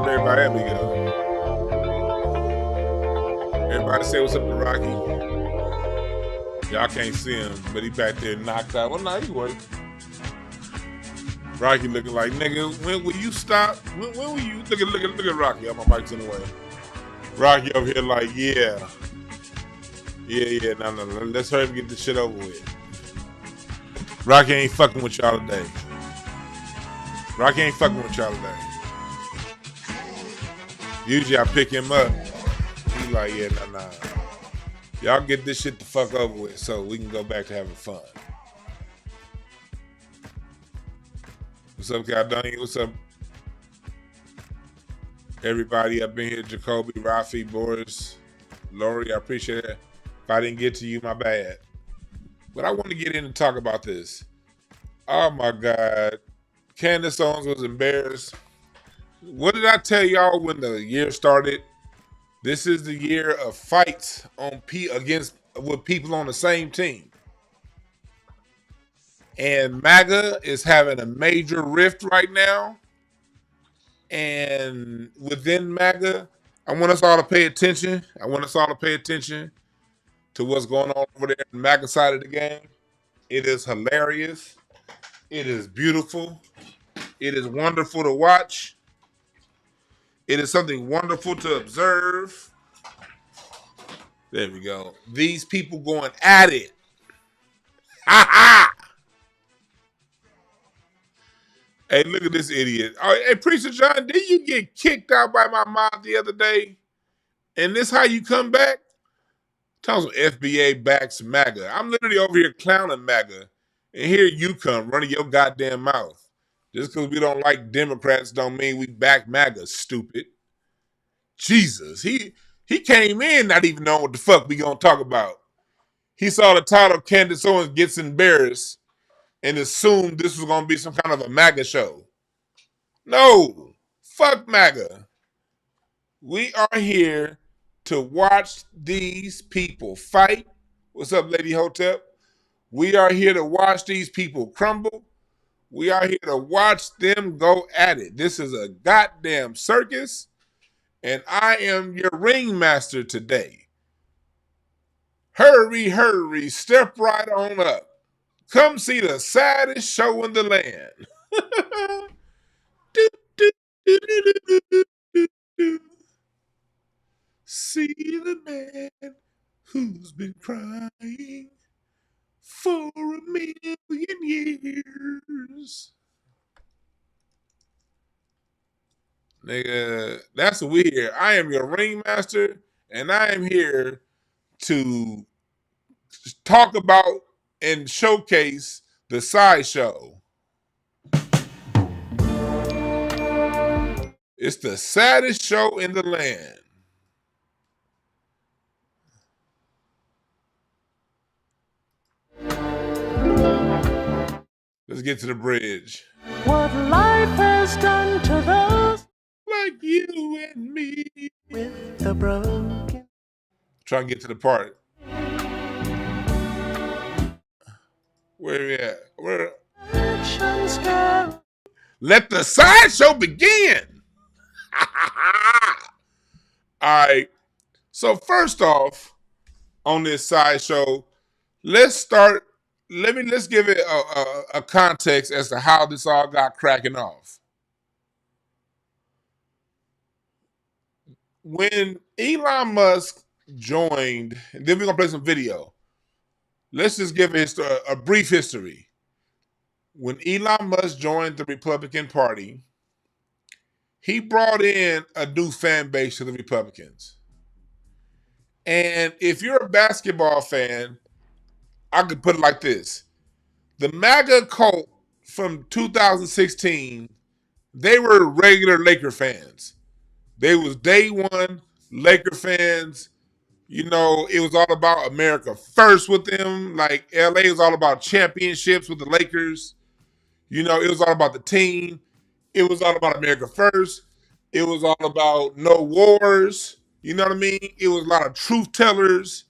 up, everybody? There we go. Everybody say what's up to Rocky. Y'all can't see him, but he back there knocked out. Well, nah, he worked. Rocky looking like, nigga, when will you stop? When will you? Look at Rocky. Oh, my mic's in the way. Rocky over here like, yeah. No. Let's hurry up and get this shit over with. Rocky ain't fucking with y'all today. Rocky ain't fucking with y'all today. Usually I pick him up. He like, yeah, nah. Y'all get this shit the fuck over with so we can go back to having fun. What's up, Caldoni? What's up, everybody up in here? Jacoby, Rafi, Boris, Lori, I appreciate it. If I didn't get to you, my bad. But I want to get in and talk about this. Oh my God. Candace Owens was embarrassed. What did I tell y'all when the year started? This is the year of fights with people on the same team. And MAGA is having a major rift right now. And within MAGA, I want us all to pay attention. I want us all to pay attention to what's going on over there on the MAGA side of the game. It is hilarious. It is beautiful. It is wonderful to watch. It is something wonderful to observe. There we go. These people going at it. Ha ha! Hey, look at this idiot. Oh, hey, Preacher John, did you get kicked out by my mom the other day? And this how you come back? Tell some FBA backs MAGA. I'm literally over here clowning MAGA. And here you come running your goddamn mouth. Just because we don't like Democrats don't mean we back MAGA, stupid. Jesus. He came in not even knowing what the fuck we gonna talk about. He saw the title Candace Owens Gets Embarrassed and assumed this was gonna be some kind of a MAGA show. No. Fuck MAGA. We are here to watch these people fight. What's up, Lady Hotep? We are here to watch these people crumble. We are here to watch them go at it. This is a goddamn circus, and I am your ringmaster today. Hurry, step right on up. Come see the saddest show in the land. See the man who's been crying for 1,000,000 years. Nigga, that's what we here. I am your ringmaster, and I am here to talk about and showcase the sideshow. It's the saddest show in the land. Let's get to the bridge. What life has done to those like you and me with the broken. Try and get to the part. Where are we at? Where? Let the sideshow begin. All right. So first off, on this sideshow, let's give it a context as to how this all got cracking off. When Elon Musk joined, and then we're gonna play some video. Let's just give a brief history. When Elon Musk joined the Republican Party, he brought in a new fan base to the Republicans. And if you're a basketball fan, I could put it like this. The MAGA cult from 2016, they were regular Laker fans. They was day one Laker fans. You know, it was all about America first with them. Like LA was all about championships with the Lakers. You know, it was all about the team. It was all about America first. It was all about no wars. You know what I mean? It was a lot of truth tellers.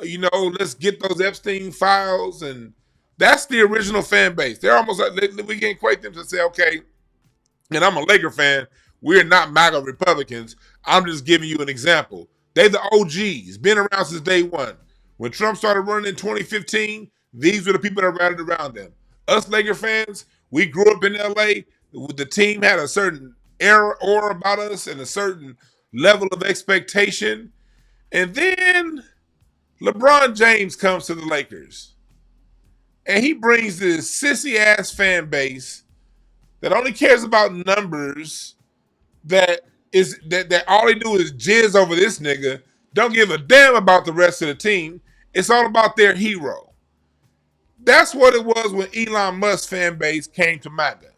You know, let's get those Epstein files. And that's the original fan base. They're almost like, we can equate them to say, okay, and I'm a Laker fan, We're not MAGA Republicans. I'm just giving you an example. They the OGs, been around since day one. When Trump started running in 2015, these were the people that rallied around them. Us Laker fans, we grew up in LA. The team had a certain aura about us and a certain level of expectation. And then LeBron James comes to the Lakers. And he brings this sissy ass fan base that only cares about numbers, that all they do is jizz over this nigga, don't give a damn about the rest of the team. It's all about their hero. That's what it was when Elon Musk fan base came to MAGA.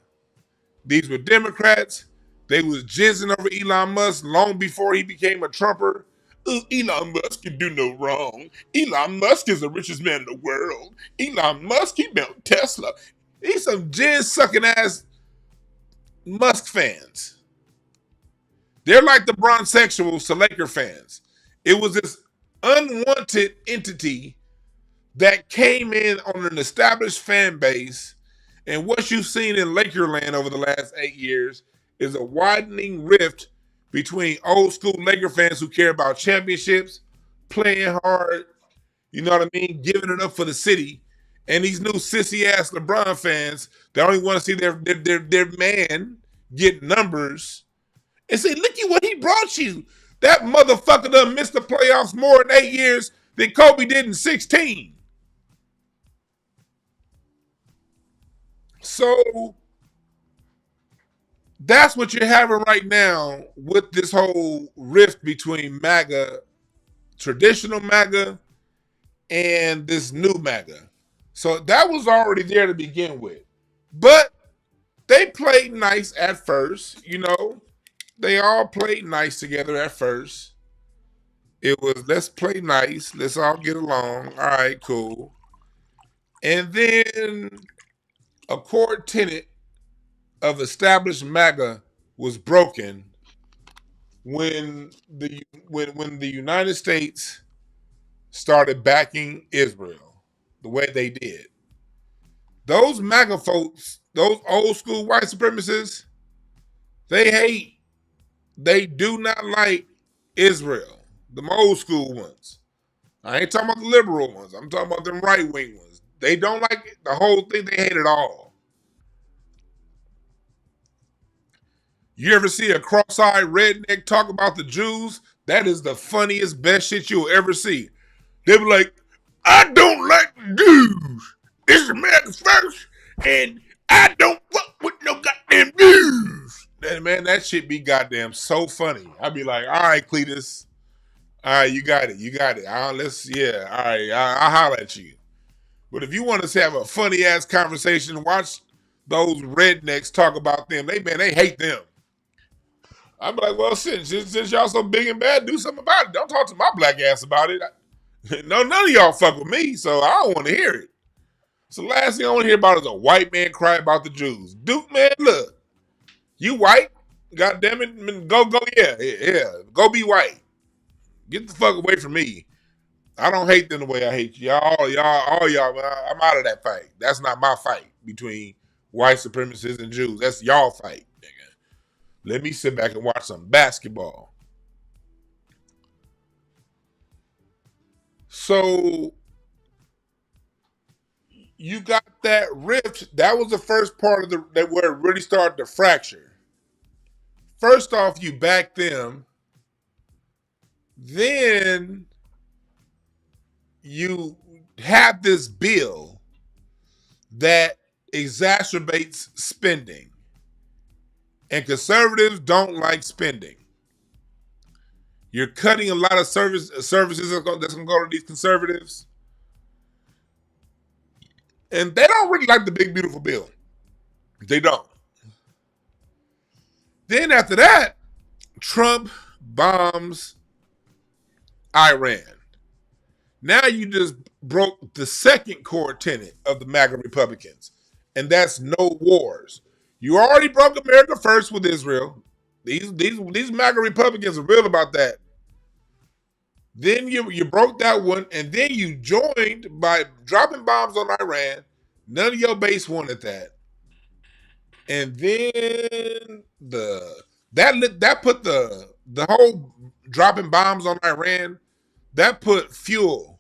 These were Democrats. They was jizzing over Elon Musk long before he became a Trumper. Elon Musk can do no wrong. Elon Musk is the richest man in the world. Elon Musk, he built Tesla. He's some jizz sucking ass Musk fans. They're like the bronzexuals to Laker fans. It was this unwanted entity that came in on an established fan base, and what you've seen in Lakerland over the last 8 years is a widening rift between old school Laker fans who care about championships, playing hard, you know what I mean, giving it up for the city, and these new sissy ass LeBron fans that only want to see their man get numbers and say, look at what he brought you. That motherfucker done missed the playoffs more in 8 years than Kobe did in 16. So that's what you're having right now with this whole rift between MAGA, traditional MAGA, and this new MAGA. So that was already there to begin with. But they played nice at first, you know. They all played nice together at first. It was, let's play nice. Let's all get along. All right, cool. And then a core tenet of established MAGA was broken when the United States started backing Israel the way they did. Those MAGA folks, those old school white supremacists, they do not like Israel. The old school ones. I ain't talking about the liberal ones. I'm talking about them right-wing ones. They don't like it. The whole thing. They hate it all. You ever see a cross-eyed redneck talk about the Jews? That is the funniest, best shit you'll ever see. They be like, I don't like the Jews. This is America's first, and I don't fuck with no goddamn Jews. Man, that shit be goddamn so funny. I'd be like, all right, Cletus. All right, you got it. All right, I'll holler at you. But if you want us to have a funny ass conversation, watch those rednecks talk about them. They hate them. I'd be like, well, since y'all so big and bad, do something about it. Don't talk to my black ass about it. No, none of y'all fuck with me, so I don't want to hear it. So the last thing I want to hear about is a white man cry about the Jews. Duke, man, look, you white, God damn it, go, yeah, go be white. Get the fuck away from me. I don't hate them the way I hate you. All y'all, I'm out of that fight. That's not my fight between white supremacists and Jews. That's y'all fight, nigga. Let me sit back and watch some basketball. So you got that rift. That was the first part of where it really started to fracture. First off, you back them. Then you have this bill that exacerbates spending. And conservatives don't like spending. You're cutting a lot of services that's going to go to these conservatives. And they don't really like the big, beautiful bill. They don't. Then after that, Trump bombs Iran. Now you just broke the second core tenet of the MAGA Republicans, and that's no wars. You already broke America first with Israel. These MAGA Republicans are real about that. Then you broke that one, and then you joined by dropping bombs on Iran. None of your base wanted that. And then the That put the whole dropping bombs on Iran. That put fuel.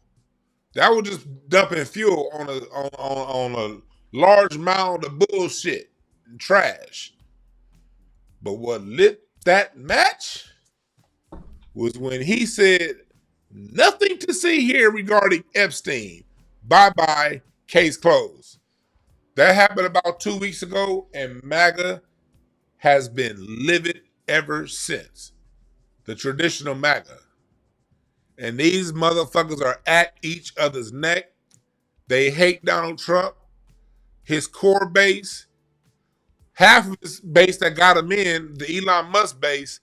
That was just dumping fuel on a large mound of bullshit and trash. But what lit that match was when he said, "Nothing to see here regarding Epstein. Bye-bye, case closed." That happened about 2 weeks ago, and MAGA has been livid ever since. The traditional MAGA. And these motherfuckers are at each other's neck. They hate Donald Trump. His core base, half of his base that got him in, the Elon Musk base,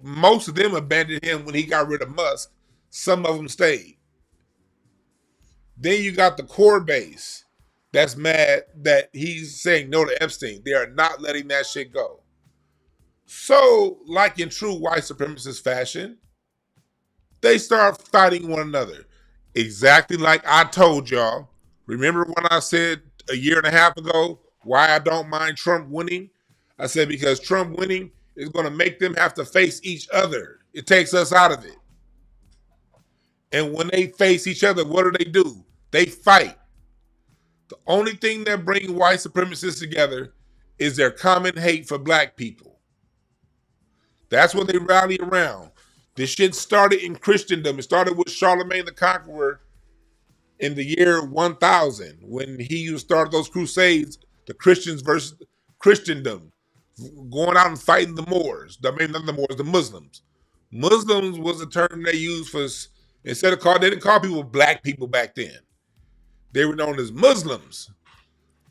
most of them abandoned him when he got rid of Musk. Some of them stayed. Then you got the core base that's mad that he's saying no to Epstein. They are not letting that shit go. So, like in true white supremacist fashion, they start fighting one another. Exactly like I told y'all. Remember when I said a year and a half ago why I don't mind Trump winning? I said because Trump winning is going to make them have to face each other. It takes us out of it. And when they face each other, what do? They fight. The only thing that brings white supremacists together is their common hate for black people. That's what they rally around. This shit started in Christendom. It started with Charlemagne the Conqueror in the year 1000 when he started those crusades, the Christians versus Christendom, going out and fighting the Moors. I mean, not the Moors, the Muslims. Muslims was a term they used for, they didn't call people black people back then. They were known as Muslims.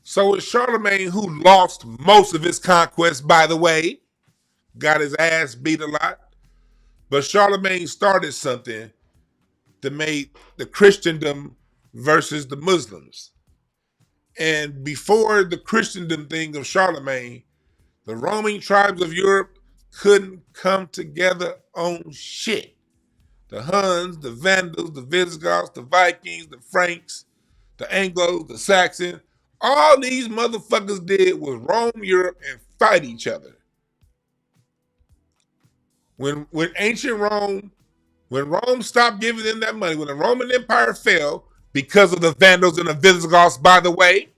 So it's Charlemagne, who lost most of his conquests, by the way, got his ass beat a lot. But Charlemagne started something that made the Christendom versus the Muslims. And before the Christendom thing of Charlemagne, the roaming tribes of Europe couldn't come together on shit. The Huns, the Vandals, the Visigoths, the Vikings, the Franks, the Anglos, the Saxons, all these motherfuckers did was roam Europe and fight each other. When ancient Rome, when Rome stopped giving them that money, when the Roman Empire fell because of the Vandals and the Visigoths, by the way,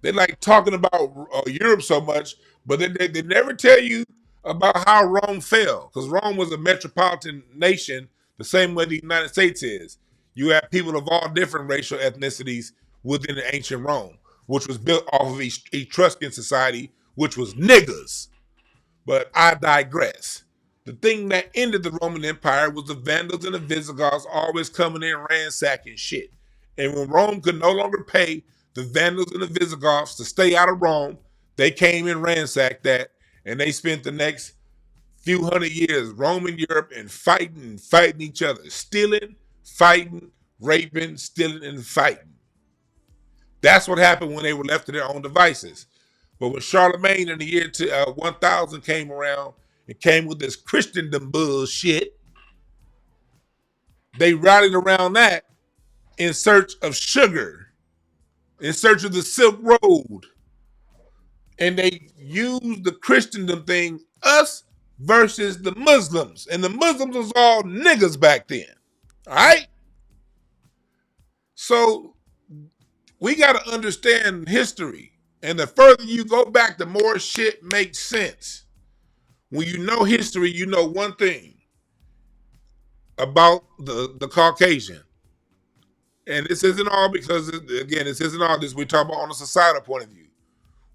they like talking about Europe so much, but they never tell you about how Rome fell, because Rome was a metropolitan nation the same way the United States is. You have people of all different racial ethnicities within the ancient Rome, which was built off of Etruscan society, which was niggas. But I digress. The thing that ended the Roman Empire was the Vandals and the Visigoths always coming in ransacking shit. And when Rome could no longer pay the Vandals and the Visigoths to stay out of Rome, they came and ransacked that, and they spent the next few hundred years roaming Europe and fighting each other, stealing, fighting, raping, stealing, and fighting. That's what happened when they were left to their own devices. But when Charlemagne in the year 1000 came around and came with this Christendom bullshit, they rallied around that in search of sugar, in search of the Silk Road. And they used the Christendom thing, us versus the Muslims. And the Muslims was all niggas back then. All right? So we got to understand history. And the further you go back, the more shit makes sense. When you know history, you know one thing about the Caucasian. And this isn't all because, again, this isn't all this. We're talking about on a societal point of view.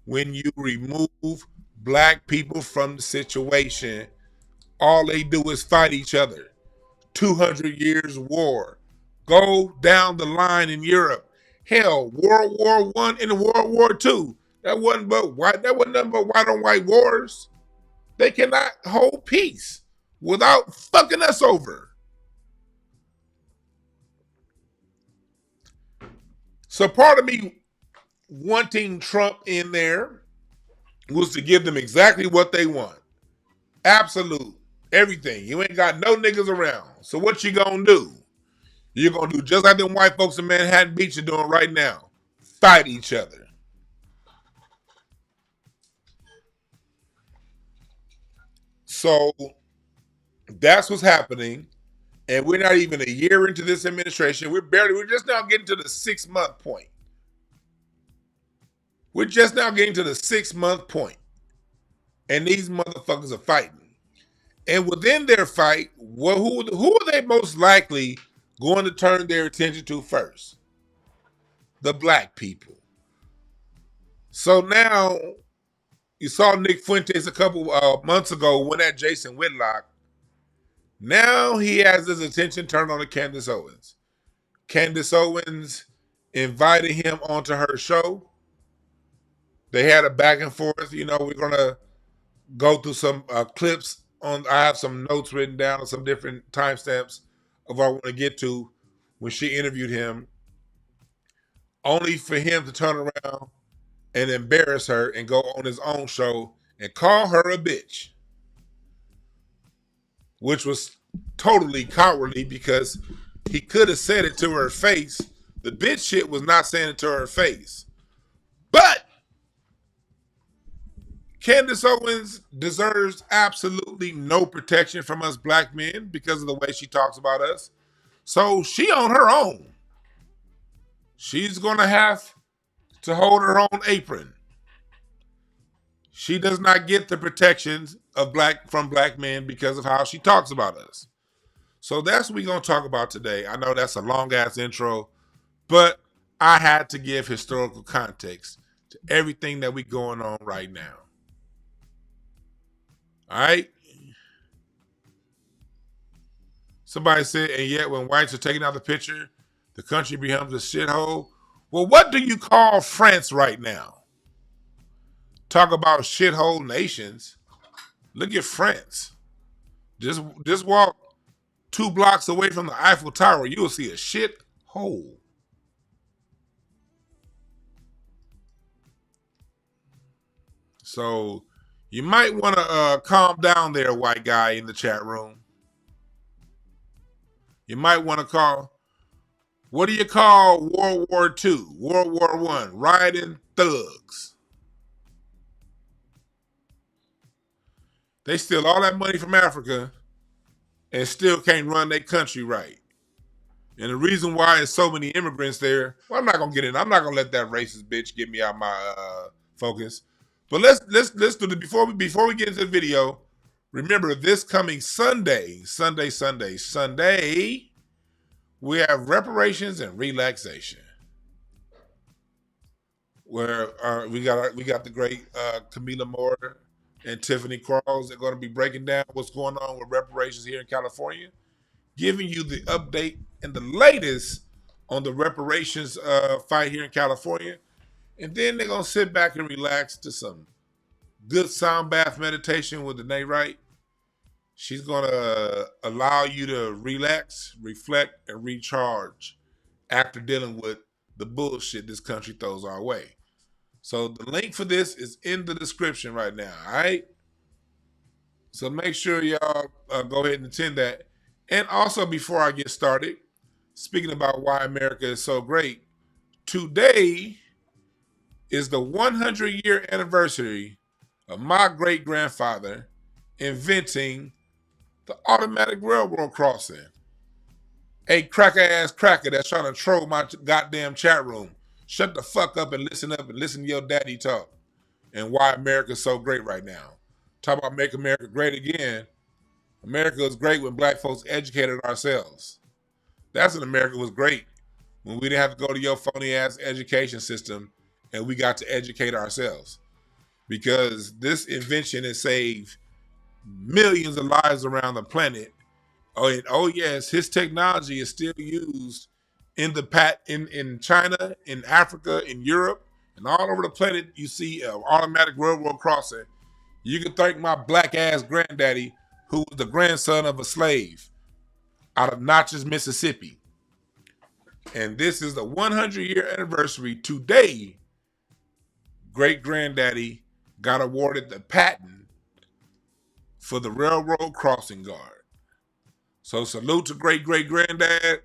When you remove black people from the situation, all they do is fight each other. 200 years war. Go down the line in Europe. Hell, World War I and World War II. That wasn't nothing but white on white wars. They cannot hold peace without fucking us over. So part of me wanting Trump in there was to give them exactly what they want. Absolute. Everything. You ain't got no niggas around. So what you gonna do? You're gonna do just like them white folks in Manhattan Beach are doing right now. Fight each other. So that's what's happening. And we're not even a year into this administration. We're just now getting to the 6-month point. We're just now getting to the 6-month point. And these motherfuckers are fighting. And within their fight, who are they most likely going to turn their attention to first? The black people. So now, you saw Nick Fuentes a couple months ago went at Jason Whitlock. Now he has his attention turned on to Candace Owens. Candace Owens invited him onto her show. They had a back and forth. You know, we're going to go through some clips. I have some notes written down on some different timestamps of what I want to get to when she interviewed him, only for him to turn around and embarrass her and go on his own show and call her a bitch, which was totally cowardly because he could have said it to her face. The bitch shit was not saying it to her face. But Candace Owens deserves absolutely no protection from us black men because of the way she talks about us. So she on her own. She's going to have to hold her own apron. She does not get the protections of from black men because of how she talks about us. So that's what we're going to talk about today. I know that's a long-ass intro, but I had to give historical context to everything that we're going on right now. All right? Somebody said, and yet when whites are taking out the picture, the country becomes a shithole. Well, what do you call France right now? Talk about shithole nations. Look at France. Just walk 2 blocks away from the Eiffel Tower, you'll see a shithole. So you might want to calm down there, white guy in the chat room. You might want to call, what do you call World War II, World War I, rioting thugs? They steal all that money from Africa and still can't run their country right. And the reason why there's so many immigrants there, well, I'm not gonna get in. I'm not gonna let that racist bitch get me out my focus. But let's do the before we get into the video. Remember, this coming Sunday, we have reparations and relaxation, where we got the great Kamilah Moore and Tiffany Quarles. They're going to be breaking down what's going on with reparations here in California, giving you the update and the latest on the reparations fight here in California. And then they're going to sit back and relax to some good sound bath meditation with Danae Wright. She's going to allow you to relax, reflect, and recharge after dealing with the bullshit this country throws our way. So the link for this is in the description right now, all right? So make sure y'all go ahead and attend that. And also, before I get started, speaking about why America is so great, today is the 100-year anniversary of my great-grandfather inventing the automatic railroad crossing. A cracker-ass cracker that's trying to troll my goddamn chat room. Shut the fuck up and listen to your daddy talk and why America's so great right now. Talk about make America great again. America was great when black folks educated ourselves. That's when America was great, when we didn't have to go to your phony ass education system and we got to educate ourselves. Because this invention has saved millions of lives around the planet. Oh yes, his technology is still used in China, in Africa, in Europe, and all over the planet. You see automatic railroad crossing. You can thank my black ass granddaddy, who was the grandson of a slave out of Natchez, Mississippi. And this is the 100-year anniversary. Today, great granddaddy got awarded the patent for the railroad crossing guard. So salute to great granddad.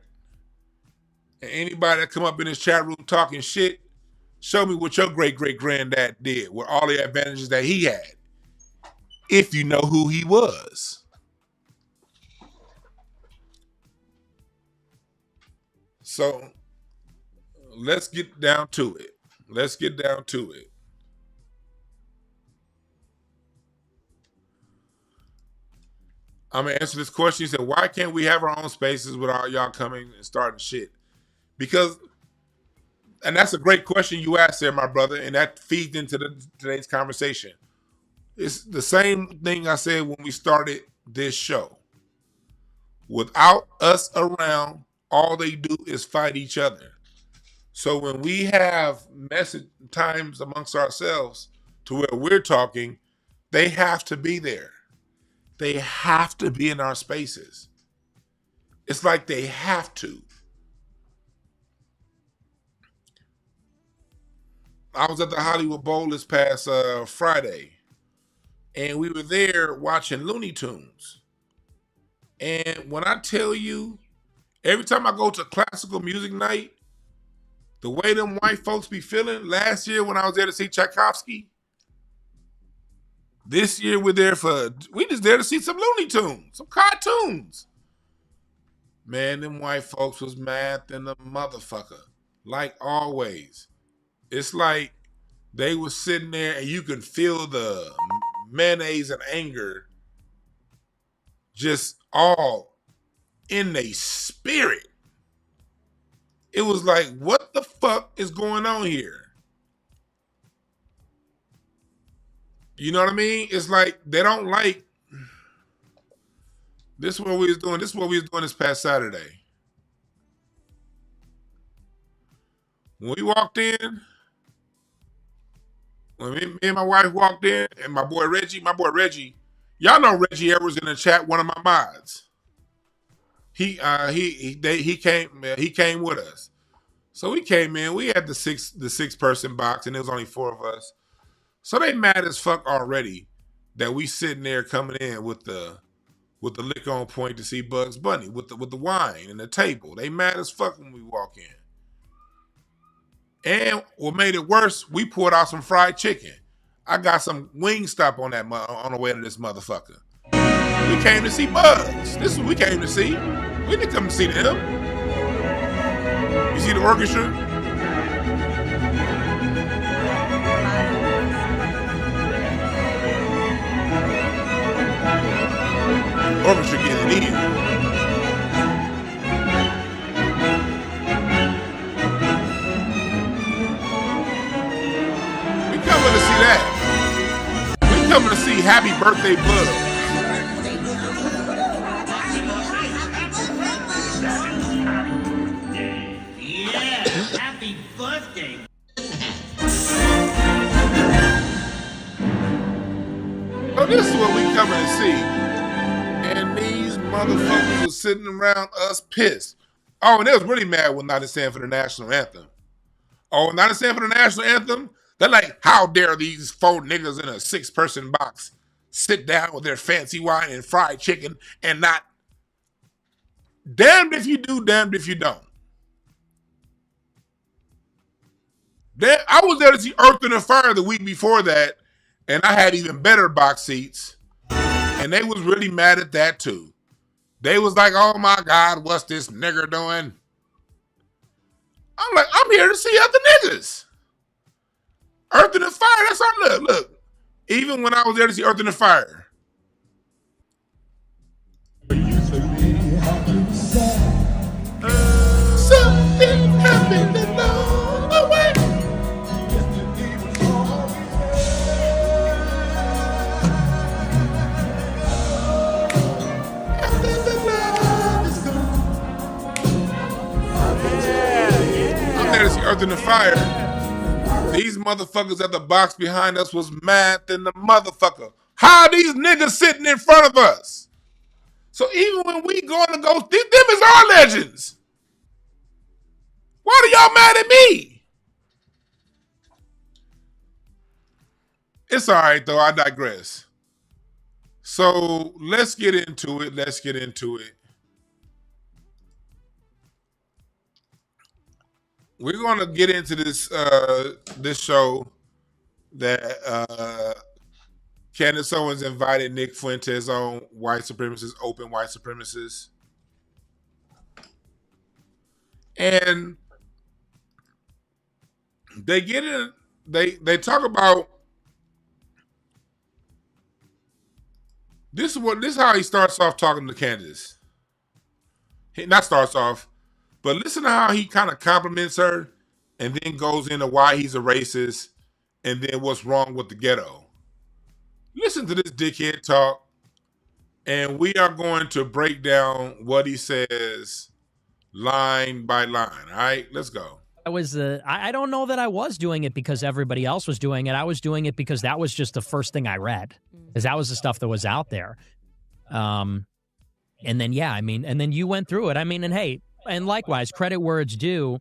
And anybody that come up in this chat room talking shit, show me what your great granddad did with all the advantages that he had. if you know who he was. So let's get down to it. Let's get down to it. I'm gonna answer this question. He said, "Why can't we have our own spaces without y'all coming and starting shit?" Because, and that's a great question you asked there, my brother, and that feeds into today's conversation. It's the same thing I said when we started this show. Without us around, all they do is fight each other. So when we have message times amongst ourselves to where we're talking, they have to be there. They have to be in our spaces. It's like they have to. I was at the Hollywood Bowl this past Friday, and we were there watching Looney Tunes. And when I tell you, every time I go to classical music night, the way them white folks be feeling, last year when I was there to see Tchaikovsky, this year we just there to see some Looney Tunes, some cartoons. Man, them white folks was mad than the motherfucker, like always. It's like they was sitting there and you could feel the mayonnaise and anger just all in their spirit. It was like, what the fuck is going on here? You know what I mean? It's like they don't like this is what we was doing. This is what we was doing this past Saturday. When we walked in, when me and my wife walked in, and my boy Reggie, y'all know Reggie Edwards in the chat, one of my mods. He came with us. So we came in. We had the six person box, and there was only 4 of us. So they mad as fuck already that we sitting there coming in with the liquor on point to see Bugs Bunny with the wine and the table. They mad as fuck when we walk in. And what made it worse, we pulled out some fried chicken. I got some Wingstop on on the way to this motherfucker. We came to see Bugs. This is what we came to see. We didn't come to see them. You see the orchestra? Orchestra getting in. Coming to see that. We coming to see Happy Birthday Bug. Yeah, happy birthday. So this is what we coming to see. And these motherfuckers were sitting around us pissed. Oh, and they was really mad when not sang for the national anthem. Oh, not sang for the national anthem? They're like, how dare these 4 niggas in a 6-person box sit down with their fancy wine and fried chicken and not. Damned if you do, damned if you don't. I was there to see Earth and Fire the week before that, and I had even better box seats, and they was really mad at that too. They was like, oh my God, what's this nigger doing? I'm like, I'm here to see other niggas. Earth and Fire, that's our look. Even when I was there to see Earth and Fire. Something happened along the way. I'm there to see Earth and Fire. These motherfuckers at the box behind us was mad than the motherfucker. How are these niggas sitting in front of us? So even when we going to go, them is our legends. Why are y'all mad at me? It's all right, though. I digress. So let's get into it. We're going to get into this show that Candace Owens invited Nick Fuentes on white supremacists, open white supremacists. And they get in, they talk about this is how he starts off talking to Candace. He not starts off, but listen to how he kind of compliments her and then goes into why he's a racist and then what's wrong with the ghetto. Listen to this dickhead talk, and we are going to break down what he says line by line. All right, let's go. I don't know that I was doing it because everybody else was doing it. I was doing it because that was just the first thing I read, because that was the stuff that was out there. And then, yeah, I mean, and then you went through it. I mean, and hey, and likewise, credit where it's due.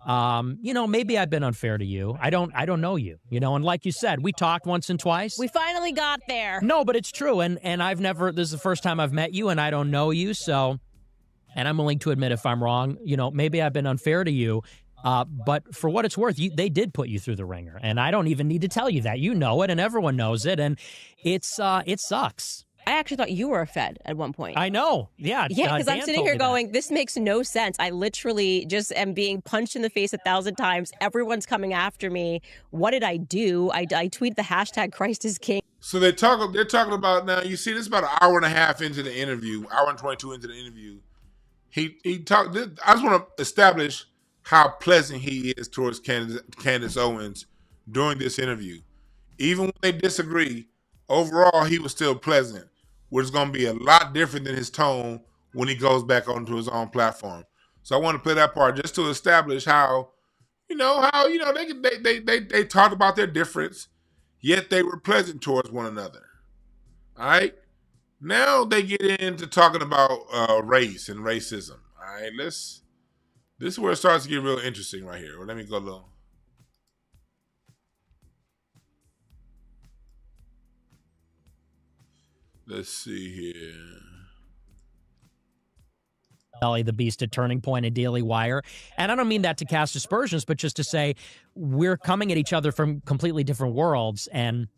You know, maybe I've been unfair to you. I don't know you, you know, and like you said, we talked once and twice. We finally got there. No, but it's true. And this is the first time I've met you and I don't know you. So, and I'm willing to admit if I'm wrong, you know, maybe I've been unfair to you. But for what it's worth, they did put you through the ringer, and I don't even need to tell you that. You know it, and everyone knows it, and it sucks. I actually thought you were a Fed at one point. I know. Yeah. Yeah, because I'm sitting here going, this makes no sense. I literally just am being punched in the face 1,000 times. Everyone's coming after me. What did I do? I tweeted the hashtag Christ is King. So they're talking about now. You see, this is about an hour and a half into the interview, hour and 22 into the interview. He talked. I just want to establish how pleasant he is towards Candace Owens during this interview. Even when they disagree, overall, he was still pleasant, which is going to be a lot different than his tone when he goes back onto his own platform. So I want to play that part just to establish how they talked about their difference, yet they were pleasant towards one another. All right? Now they get into talking about race and racism. All right, this is where it starts to get real interesting right here. Well, let me go a little. Let's see here. Belly the Beast at Turning Point and Daily Wire. And I don't mean that to cast aspersions, but just to say we're coming at each other from completely different worlds. And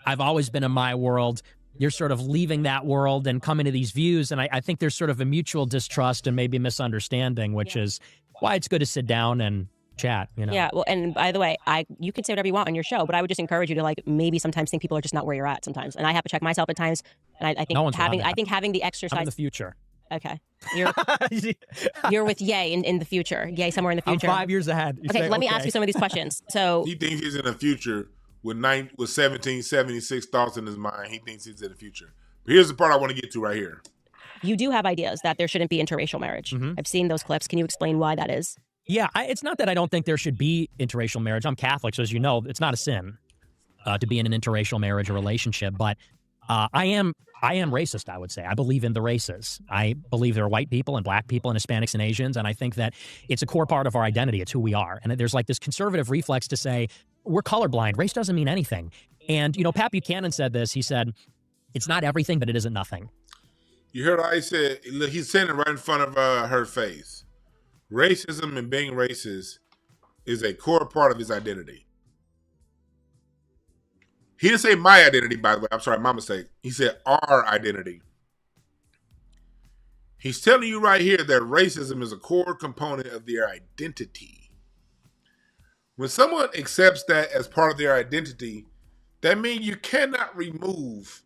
I've always been in my world. You're sort of leaving that world and coming to these views. And I think there's sort of a mutual distrust and maybe misunderstanding, which is why it's good to sit down and chat, you know? Yeah, well, and by the way, you can say whatever you want on your show, but I would just encourage you to maybe sometimes think people are just not where you're at sometimes. And I have to check myself at times. And I think having the exercise. I'm in the future. Okay. You're with Ye in the future. Ye somewhere in the future. I'm 5 years ahead. Let me ask you some of these questions. So he thinks he's in the future with 1776 thoughts in his mind. He thinks he's in the future. But here's the part I want to get to right here. You do have ideas that there shouldn't be interracial marriage. Mm-hmm. I've seen those clips. Can you explain why that is? Yeah, it's not that I don't think there should be interracial marriage. I'm Catholic, so as you know, it's not a sin to be in an interracial marriage or relationship. But I am racist, I would say. I believe in the races. I believe there are white people and black people and Hispanics and Asians, and I think that it's a core part of our identity. It's who we are. And there's like this conservative reflex to say, we're colorblind. Race doesn't mean anything. And, you know, Pat Buchanan said this. He said, it's not everything, but it isn't nothing. You heard what I said? He's saying it right in front of her face. Racism and being racist is a core part of his identity. He didn't say my identity, by the way. I'm sorry, my mistake. He said our identity. He's telling you right here that racism is a core component of their identity. When someone accepts that as part of their identity, that means you cannot remove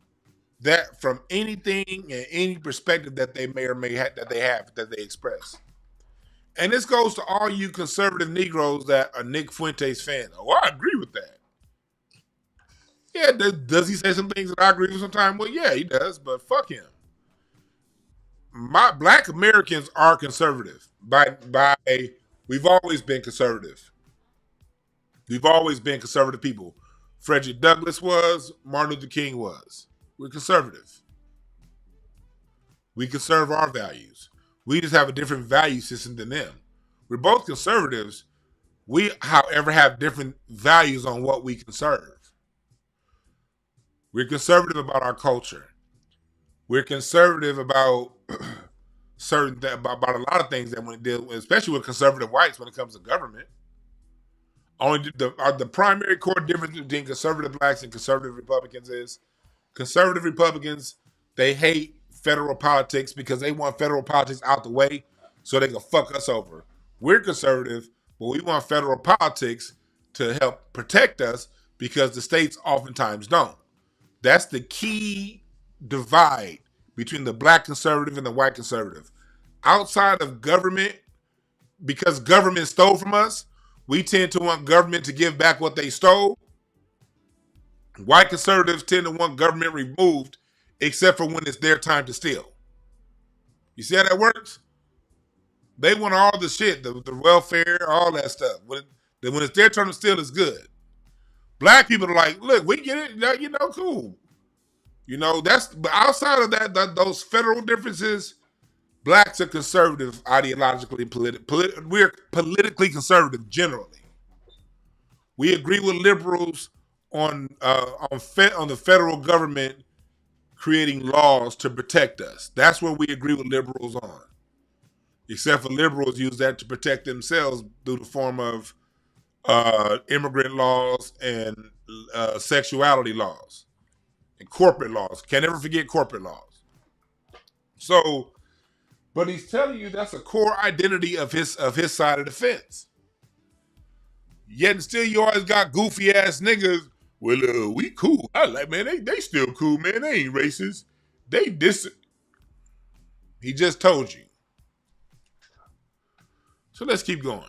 that from anything and any perspective that they may or may have that they express. And this goes to all you conservative Negroes that are Nick Fuentes fans. Oh, I agree with that. Yeah, does he say some things that I agree with sometimes? Well, yeah, he does, but fuck him. Black Americans are conservative. We've always been conservative. We've always been conservative people. Frederick Douglass was, Martin Luther King was. We're conservative. We conserve our values. We just have a different value system than them. We're both conservatives. We, however, have different values on what we conserve. We're conservative about our culture. We're conservative about about a lot of things that when it deals, especially with conservative whites when it comes to government. Only the primary core difference between conservative blacks and conservative Republicans is Conservative Republicans, they hate federal politics because they want federal politics out the way so they can fuck us over. We're conservative, but we want federal politics to help protect us because the states oftentimes don't. That's the key divide between the black conservative and the white conservative. Outside of government, because government stole from us, we tend to want government to give back what they stole. White conservatives tend to want government removed, except for when it's their time to steal. You see how that works? They want all the shit, the welfare, all that stuff. When it's their turn to steal, it's good. Black people are like, look, we get it, cool. But outside of that, those federal differences, blacks are conservative ideologically, we're politically conservative generally. We agree with liberals on the federal government creating laws to protect us. That's where we agree with liberals on. Except for liberals use that to protect themselves through the form of immigrant laws and sexuality laws and corporate laws. Can't ever forget corporate laws. So, but he's telling you that's a core identity of his side of the fence. Yet and still you always got goofy ass niggas. Well, we cool. I like, man, they still cool, man. They ain't racist. He just told you. So let's keep going.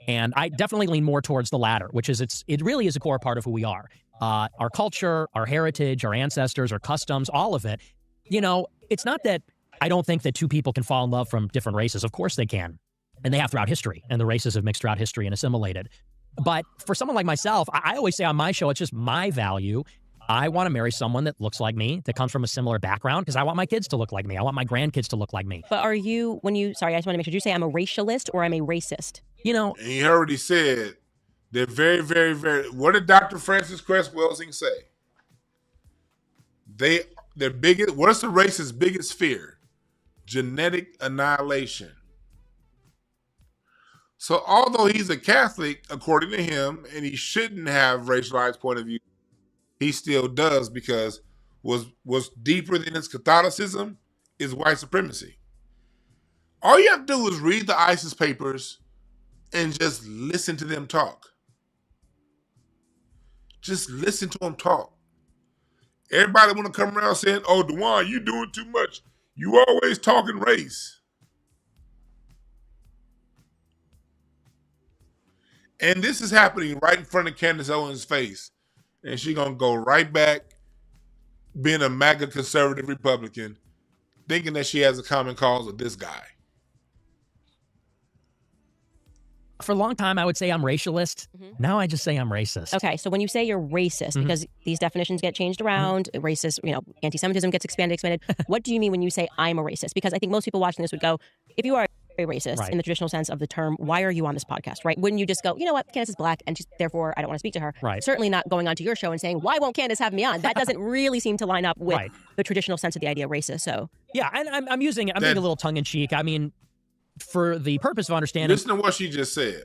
And I definitely lean more towards the latter, which is it really is a core part of who we are. Our culture, our heritage, our ancestors, our customs, all of it. It's not that I don't think that two people can fall in love from different races. Of course they can. And they have throughout history. And the races have mixed throughout history and assimilated. But for someone like myself, I always say on my show, it's just my value. I want to marry someone that looks like me, that comes from a similar background, because I want my kids to look like me. I want my grandkids to look like me. But sorry, I just want to make sure, did you say I'm a racialist or I'm a racist? And he already said they're very, very, very, what did Dr. Francis Cress Welsing say? Their biggest, what's the race's biggest fear? Genetic annihilation. So although he's a Catholic, according to him, and he shouldn't have racialized point of view, he still does, because what's deeper than his Catholicism is white supremacy. All you have to do is read the ISIS papers and just listen to them talk. Just listen to them talk. Everybody want to come around saying, oh, Dwann, you doing too much. You always talking race. And this is happening right in front of Candace Owens' face. And she's going to go right back being a MAGA conservative Republican, thinking that she has a common cause with this guy. For a long time, I would say I'm racialist. Now I just say I'm racist. Okay, so when you say you're racist, because these definitions get changed around, racist, anti-Semitism gets expanded. What do you mean when you say I'm a racist? Because I think most people watching this would go, if you are a racist in the traditional sense of the term, why are you on this podcast, right? Wouldn't you just go, you know what, Candace is black, and therefore I don't want to speak to her. Right. Certainly not going onto your show and saying, why won't Candace have me on? That doesn't really seem to line up with the traditional sense of the idea of racist. So yeah, and I'm being a little tongue in cheek. I mean, for the purpose of understanding. Listen to what she just said.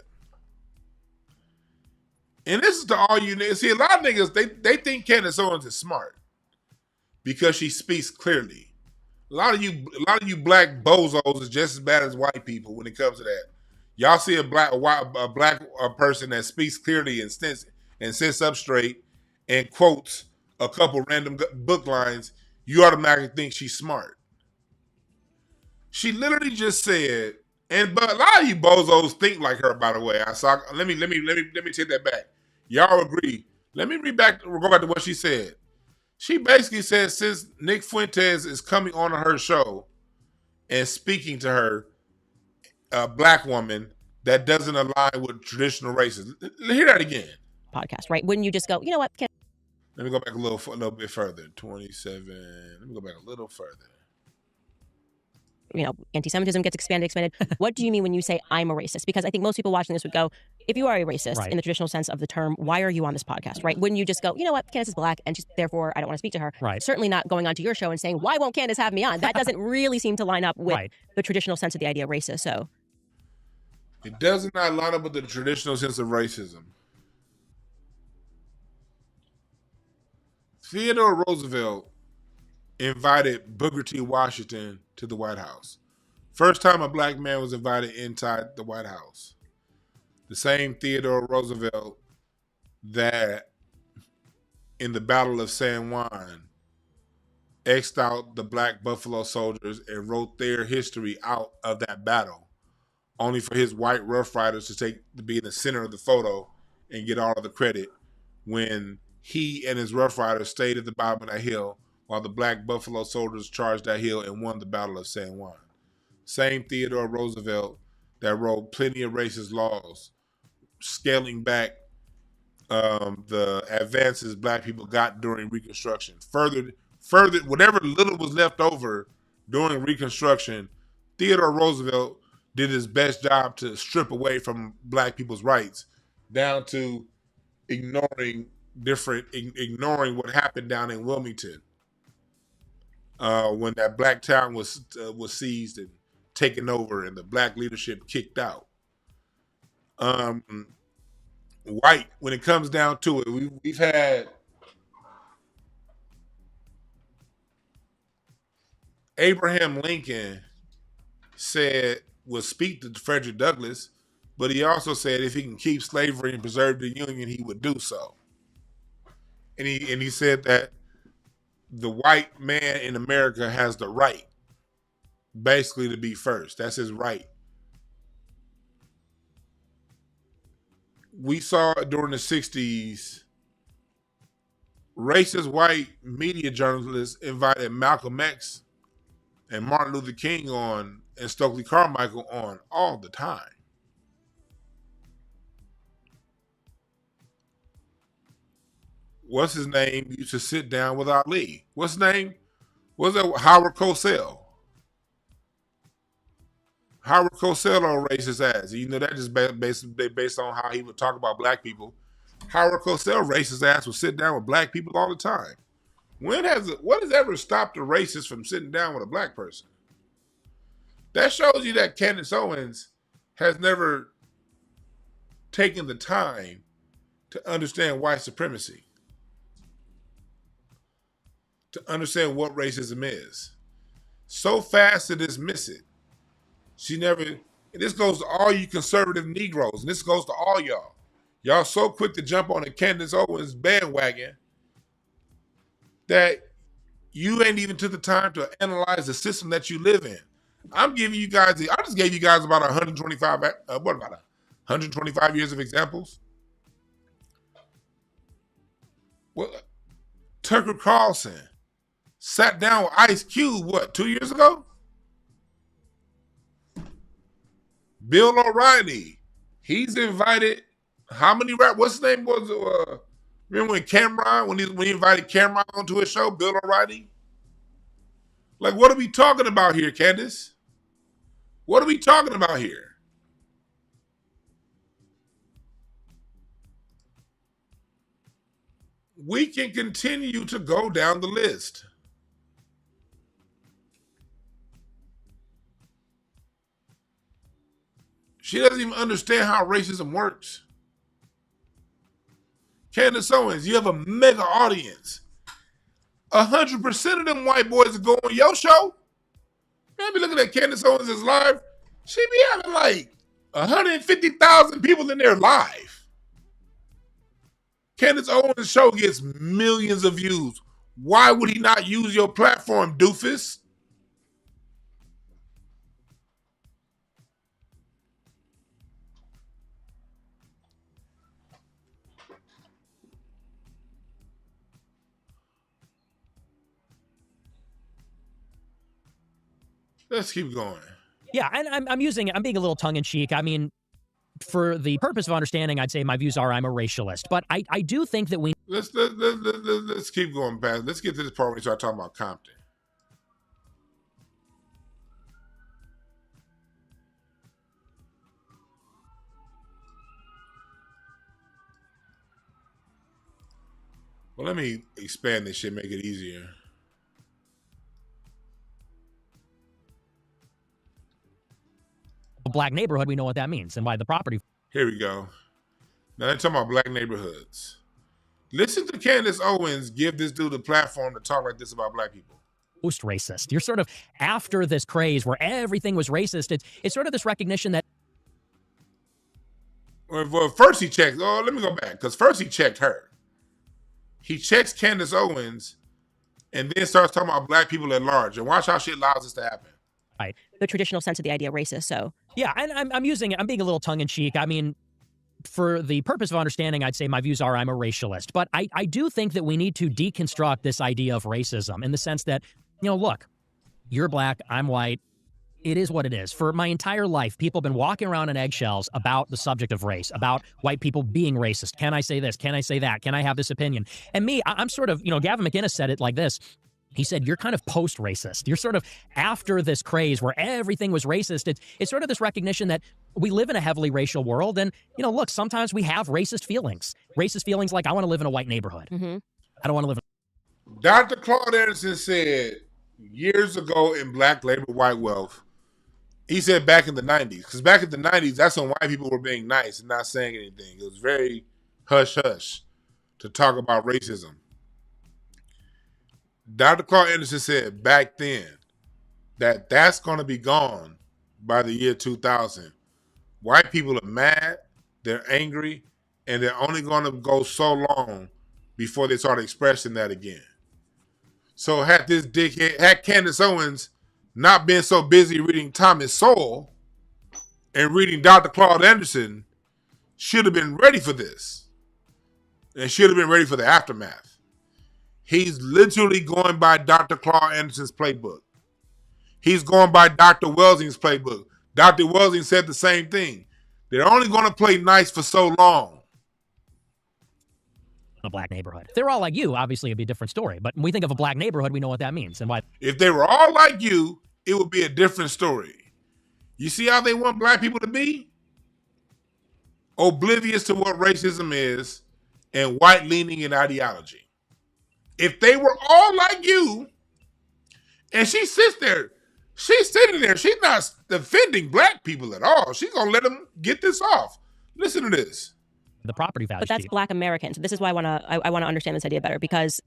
And this is to all you niggas. See, a lot of niggas, they think Candace Owens is smart because she speaks clearly. A lot of you black bozos is just as bad as white people when it comes to that. Y'all see a black person that speaks clearly and sits up straight and quotes a couple random book lines, you automatically think she's smart. She literally just said, but a lot of you bozos think like her, by the way. Let me take that back. Y'all agree. We'll go back to what she said. She basically said, since Nick Fuentes is coming on her show and speaking to her, a black woman that doesn't align with traditional races. Hear that again. Podcast, right? Wouldn't you just go, you know what? Let me go back a little bit further. 27. Let me go back a little further. Anti-Semitism gets expanded. What do you mean when you say I'm a racist? Because I think most people watching this would go, if you are a racist in the traditional sense of the term, why are you on this podcast, right? Wouldn't you just go, you know what, Candace is black, and therefore I don't want to speak to her. Right. Certainly not going onto your show and saying, why won't Candace have me on? That doesn't really seem to line up with the traditional sense of the idea of racist. So it does not line up with the traditional sense of racism. Theodore Roosevelt invited Booker T. Washington to the White House. First time a black man was invited inside the White House. The same Theodore Roosevelt that in the Battle of San Juan X'd out the black Buffalo Soldiers and wrote their history out of that battle, only for his white Rough Riders to be in the center of the photo and get all of the credit when he and his Rough Riders stayed at the bottom of that hill while the black Buffalo Soldiers charged that hill and won the Battle of San Juan. Same Theodore Roosevelt that wrote plenty of racist laws, scaling back the advances black people got during Reconstruction. Further, whatever little was left over during Reconstruction, Theodore Roosevelt did his best job to strip away from black people's rights, down to ignoring what happened down in Wilmington when that black town was seized and taken over and the black leadership kicked out. White, when it comes down to it, we've had Abraham Lincoln would speak to Frederick Douglass, but he also said if he can keep slavery and preserve the Union, he would do so. And he said that the white man in America has the right, basically, to be first. That's his right. We saw during the 60s, racist white media journalists invited Malcolm X and Martin Luther King on and Stokely Carmichael on all the time. What's his name used to sit down with Ali? What's his name? Was that Howard Cosell? Howard Cosell on racist ass. You know, that just based on how he would talk about black people. Howard Cosell racist ass would sit down with black people all the time. What has ever stopped a racist from sitting down with a black person? That shows you that Candace Owens has never taken the time to understand white supremacy, to understand what racism is. So fast to dismiss it. She never, and this goes to all you conservative Negroes, and this goes to all y'all. Y'all so quick to jump on the Candace Owens bandwagon that you ain't even took the time to analyze the system that you live in. I just gave you guys about 125 years of examples? Well, Tucker Carlson sat down with Ice Cube, 2 years ago? Bill O'Reilly, he's invited, how many what's his name was, remember when he invited Cameron onto his show, Bill O'Reilly? Like, what are we talking about here, Candace? What are we talking about here? We can continue to go down the list. She doesn't even understand how racism works. Candace Owens, you have a mega audience. 100% of them white boys that go on your show, man, I be looking at Candace Owens' live. She be having like 150,000 people in there live. Candace Owens' show gets millions of views. Why would he not use your platform, doofus? Let's keep going. Yeah, and I'm being a little tongue-in-cheek. I mean, for the purpose of understanding, I'd say my views are I'm a racialist. But I do think that we... Let's keep going past. Let's get to this part where we start talking about Compton. Well, let me expand this shit, make it easier. A black neighborhood, we know what that means and why the property... Here we go. Now they're talking about black neighborhoods. Listen to Candace Owens give this dude a platform to talk like this about black people. Post-racist. You're sort of after this craze where everything was racist. It's sort of this recognition that. Well, first he checked. Oh, let me go back. Because first he checked her. He checks Candace Owens and then starts talking about black people at large. And watch how shit allows this to happen. Right. The traditional sense of the idea of racist. So yeah, and I'm using it. I'm being a little tongue-in-cheek. I mean, for the purpose of understanding, I'd say my views are I'm a racialist. But I do think that we need to deconstruct this idea of racism in the sense that, look, you're black, I'm white. It is what it is. For my entire life, people have been walking around in eggshells about the subject of race, about white people being racist. Can I say this? Can I say that? Can I have this opinion? And me, I'm sort of, Gavin McInnes said it like this. He said, you're kind of post-racist. You're sort of after this craze where everything was racist. It's sort of this recognition that we live in a heavily racial world. And, look, sometimes we have racist feelings. Racist feelings like I want to live in a white neighborhood. mm-hmm. I don't want to live in. Dr. Claude Anderson said years ago in Black Labor, White Wealth, he said back in the 90s, because back in the 90s, that's when white people were being nice and not saying anything. It was very hush-hush to talk about racism. Dr. Claude Anderson said back then that that's going to be gone by the year 2000. White people are mad, they're angry, and they're only going to go so long before they start expressing that again. So had this dickhead, had Candace Owens not been so busy reading Thomas Sowell and reading Dr. Claude Anderson, should have been ready for this. And should have been ready for the aftermath. He's literally going by Dr. Claude Anderson's playbook. He's going by Dr. Welsing's playbook. Dr. Welsing said the same thing. They're only going to play nice for so long. A black neighborhood. If they're all like you, obviously it'd be a different story. But when we think of a black neighborhood, we know what that means and why. If they were all like you, it would be a different story. You see how they want black people to be? Oblivious to what racism is and white-leaning in ideology. If they were all like you, and she sits there, she's sitting there, she's not defending black people at all. She's going to let them get this off. Listen to this. The property value. But that's black Americans. This is why I want to understand this idea better because.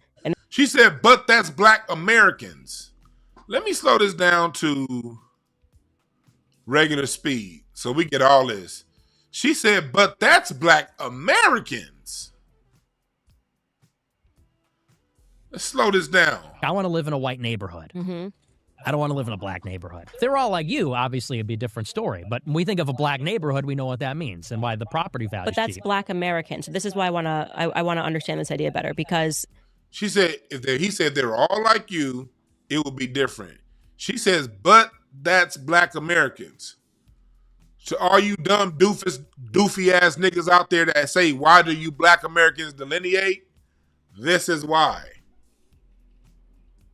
She said, but that's black Americans. Let me slow this down to regular speed so we get all this. She said, but that's black Americans. Let's slow this down. I want to live in a white neighborhood. Mm-hmm. I don't want to live in a black neighborhood. If they're all like you, obviously it'd be a different story. But when we think of a black neighborhood, we know what that means and why the property value. But that's black Americans. This is why I want to understand this idea better because. She said, he said they're all like you, it would be different. She says, but that's black Americans. So all you dumb doofy ass niggas out there that say, why do you black Americans delineate? This is why.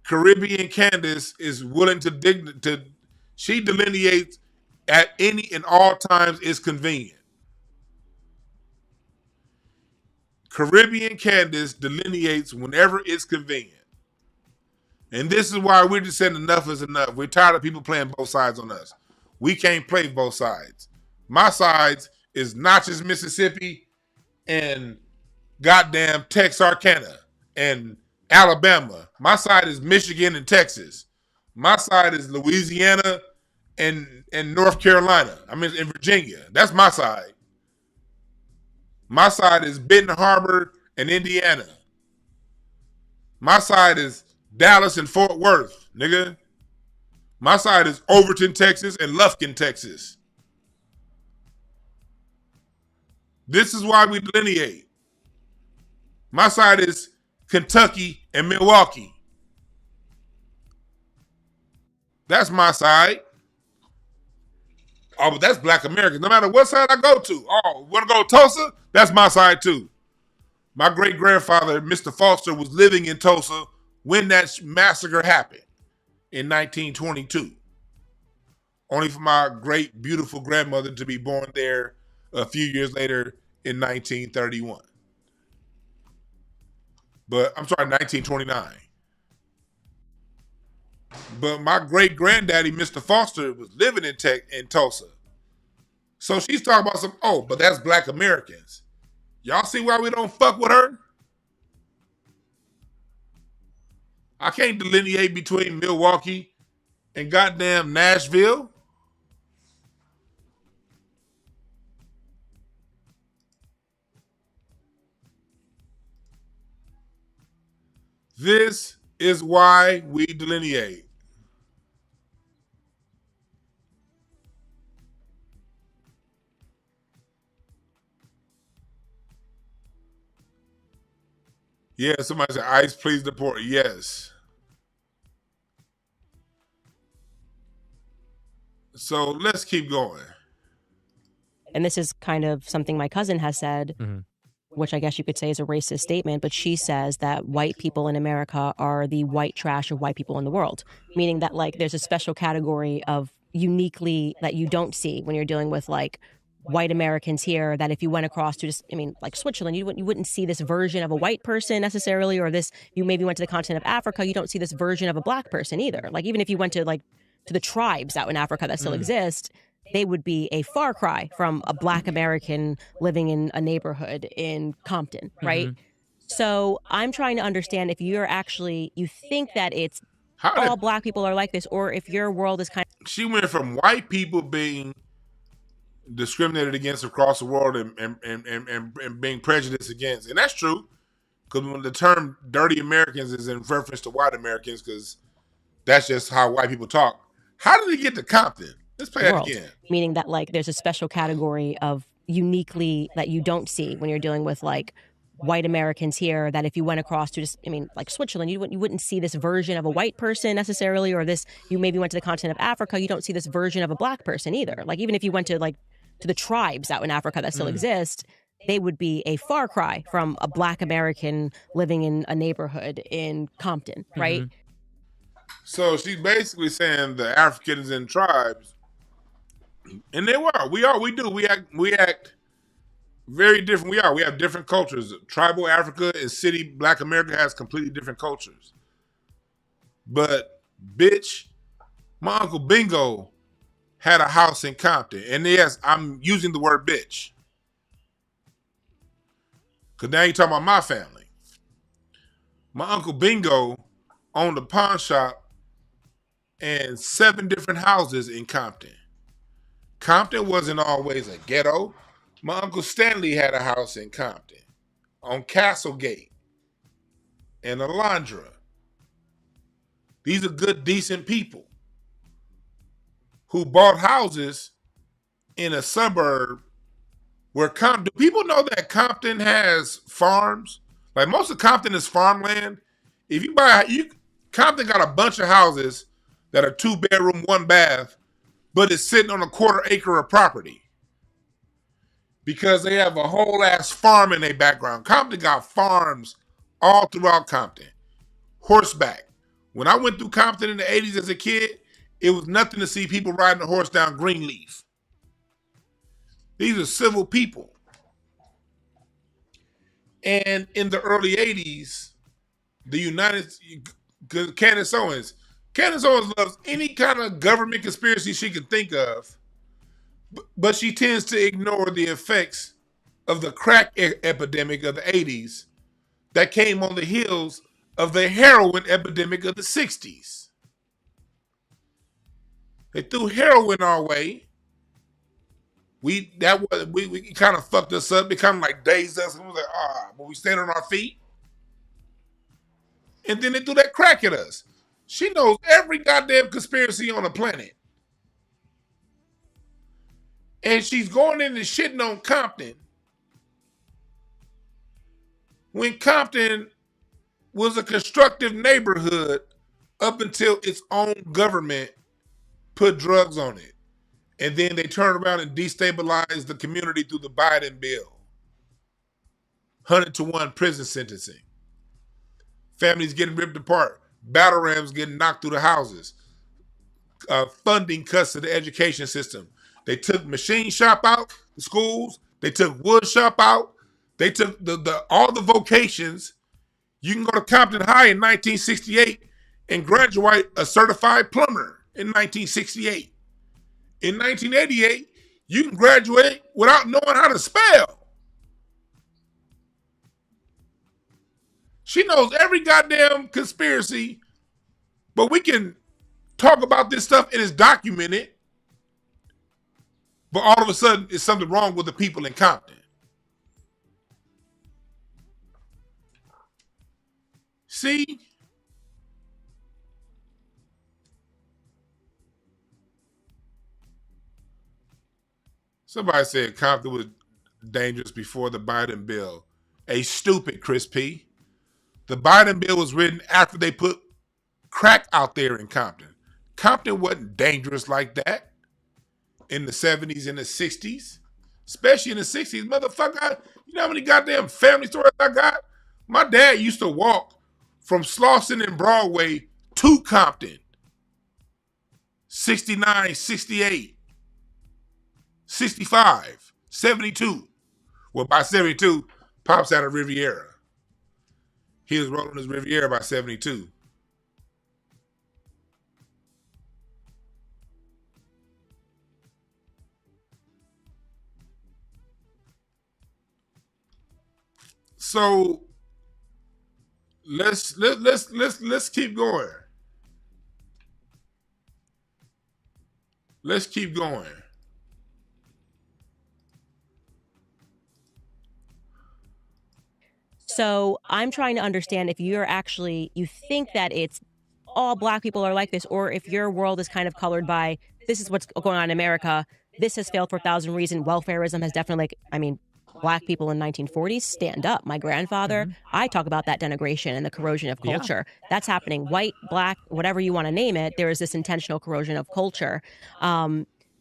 Caribbean Candace is willing to she delineates at any and all times is convenient. Caribbean Candace delineates whenever it's convenient. And this is why we're just saying enough is enough. We're tired of people playing both sides on us. We can't play both sides. My sides is Notches, Mississippi, and goddamn Texarkana and Alabama. My side is Michigan and Texas. My side is Louisiana and North Carolina. I mean, in Virginia. That's my side. My side is Benton Harbor and Indiana. My side is Dallas and Fort Worth, nigga. My side is Overton, Texas and Lufkin, Texas. This is why we delineate. My side is Kentucky and Milwaukee. That's my side. Oh, but that's black Americans. No matter what side I go to. Oh, want to go to Tulsa? That's my side too. My great-grandfather, Mr. Foster, was living in Tulsa when that massacre happened in 1922. Only for my great, beautiful grandmother to be born there a few years later in 1931. But, I'm sorry, 1929. But my great-granddaddy, Mr. Foster, was living in Tulsa. So she's talking about but that's black Americans. Y'all see why we don't fuck with her? I can't delineate between Milwaukee and goddamn Nashville. This is why we delineate. Yeah, somebody said, ICE, please deport. Yes. So let's keep going. And this is kind of something my cousin has said, which I guess you could say is a racist statement, but she says that white people in America are the white trash of white people in the world, meaning that like there's a special category of uniquely that you don't see when you're dealing with like white Americans here, that if you went across to just, I mean, like Switzerland, you wouldn't see this version of a white person necessarily, or this, you maybe went to the continent of Africa, you don't see this version of a black person either. Like even if you went to like to the tribes out in Africa that still exist, they would be a far cry from a black American living in a neighborhood in Compton, right? So I'm trying to understand if you're actually, you think that it's all black people are like this, or if your world is kind of... She went from white people being discriminated against across the world and being prejudiced against. And that's true, because when the term dirty Americans is in reference to white Americans, because that's just how white people talk. How did he get to Compton? Let's play that again. Meaning that like there's a special category of uniquely that you don't see when you're dealing with like white Americans here, that if you went across to just, I mean, like Switzerland, you wouldn't see this version of a white person necessarily, or this, you maybe went to the continent of Africa, you don't see this version of a black person either. Like even if you went to like to the tribes out in Africa that still exist, they would be a far cry from a black American living in a neighborhood in Compton, right? So she's basically saying the Africans and tribes, and we act very different. We have different cultures. Tribal Africa and city black America has completely different cultures. But bitch, my Uncle Bingo had a house in Compton. And yes, I'm using the word bitch, because now you're talking about my family. My Uncle Bingo owned a pawn shop and 7 different houses in Compton. Compton wasn't always a ghetto. My Uncle Stanley had a house in Compton on Castlegate and Alondra. These are good, decent people who bought houses in a suburb where Compton... Do people know that Compton has farms? Like most of Compton is farmland. If you buy... Compton got a bunch of houses that are 2-bedroom, 1 bath, but it's sitting on a 1/4 acre of property because they have a whole ass farm in their background. Compton got farms all throughout Compton. Horseback. When I went through Compton in the 80s as a kid, it was nothing to see people riding a horse down Greenleaf. These are civil people. And in the early 80s, Candace Owens loves any kind of government conspiracy she can think of, but she tends to ignore the effects of the crack epidemic of the 80s that came on the heels of the heroin epidemic of the 60s. They threw heroin our way. We kind of fucked us up. It kind of like dazed us. And we was like, but we stand on our feet. And then they threw that crack at us. She knows every goddamn conspiracy on the planet. And she's going in and shitting on Compton when Compton was a constructive neighborhood up until its own government put drugs on it. And then they turned around and destabilized the community through the Biden bill. 100-to-1 prison sentencing. Families getting ripped apart. Battle rams getting knocked through the houses. Funding cuts to the education system. They took machine shop out, the schools. They took wood shop out. They took all the vocations. You can go to Compton High in 1968 and graduate a certified plumber in 1968. In 1988, you can graduate without knowing how to spell. She knows every goddamn conspiracy But we can talk about this stuff and it's documented. But all of a sudden, there's something wrong with the people in Compton. See? Somebody said Compton was dangerous before the Biden bill. A stupid, Chris P. The Biden bill was written after they put crack out there in Compton. Compton wasn't dangerous like that in the 70s and the 60s. Especially in the 60s. Motherfucker, you know how many goddamn family stories I got? My dad used to walk from Slauson and Broadway to Compton. 69, 68, 65, 72. Well, by 72, Pops had a Riviera. He was rolling his Riviera by 72. So let's keep going. Let's keep going. So I'm trying to understand if you think that it's all black people are like this, or if your world is kind of colored by this is what's going on in America. This has failed for 1,000 reasons. Welfarism has definitely, black people in 1940s, stand up. My grandfather, I talk about that denigration and the corrosion of culture. Yeah. That's happening. White, black, whatever you want to name it, there is this intentional corrosion of culture.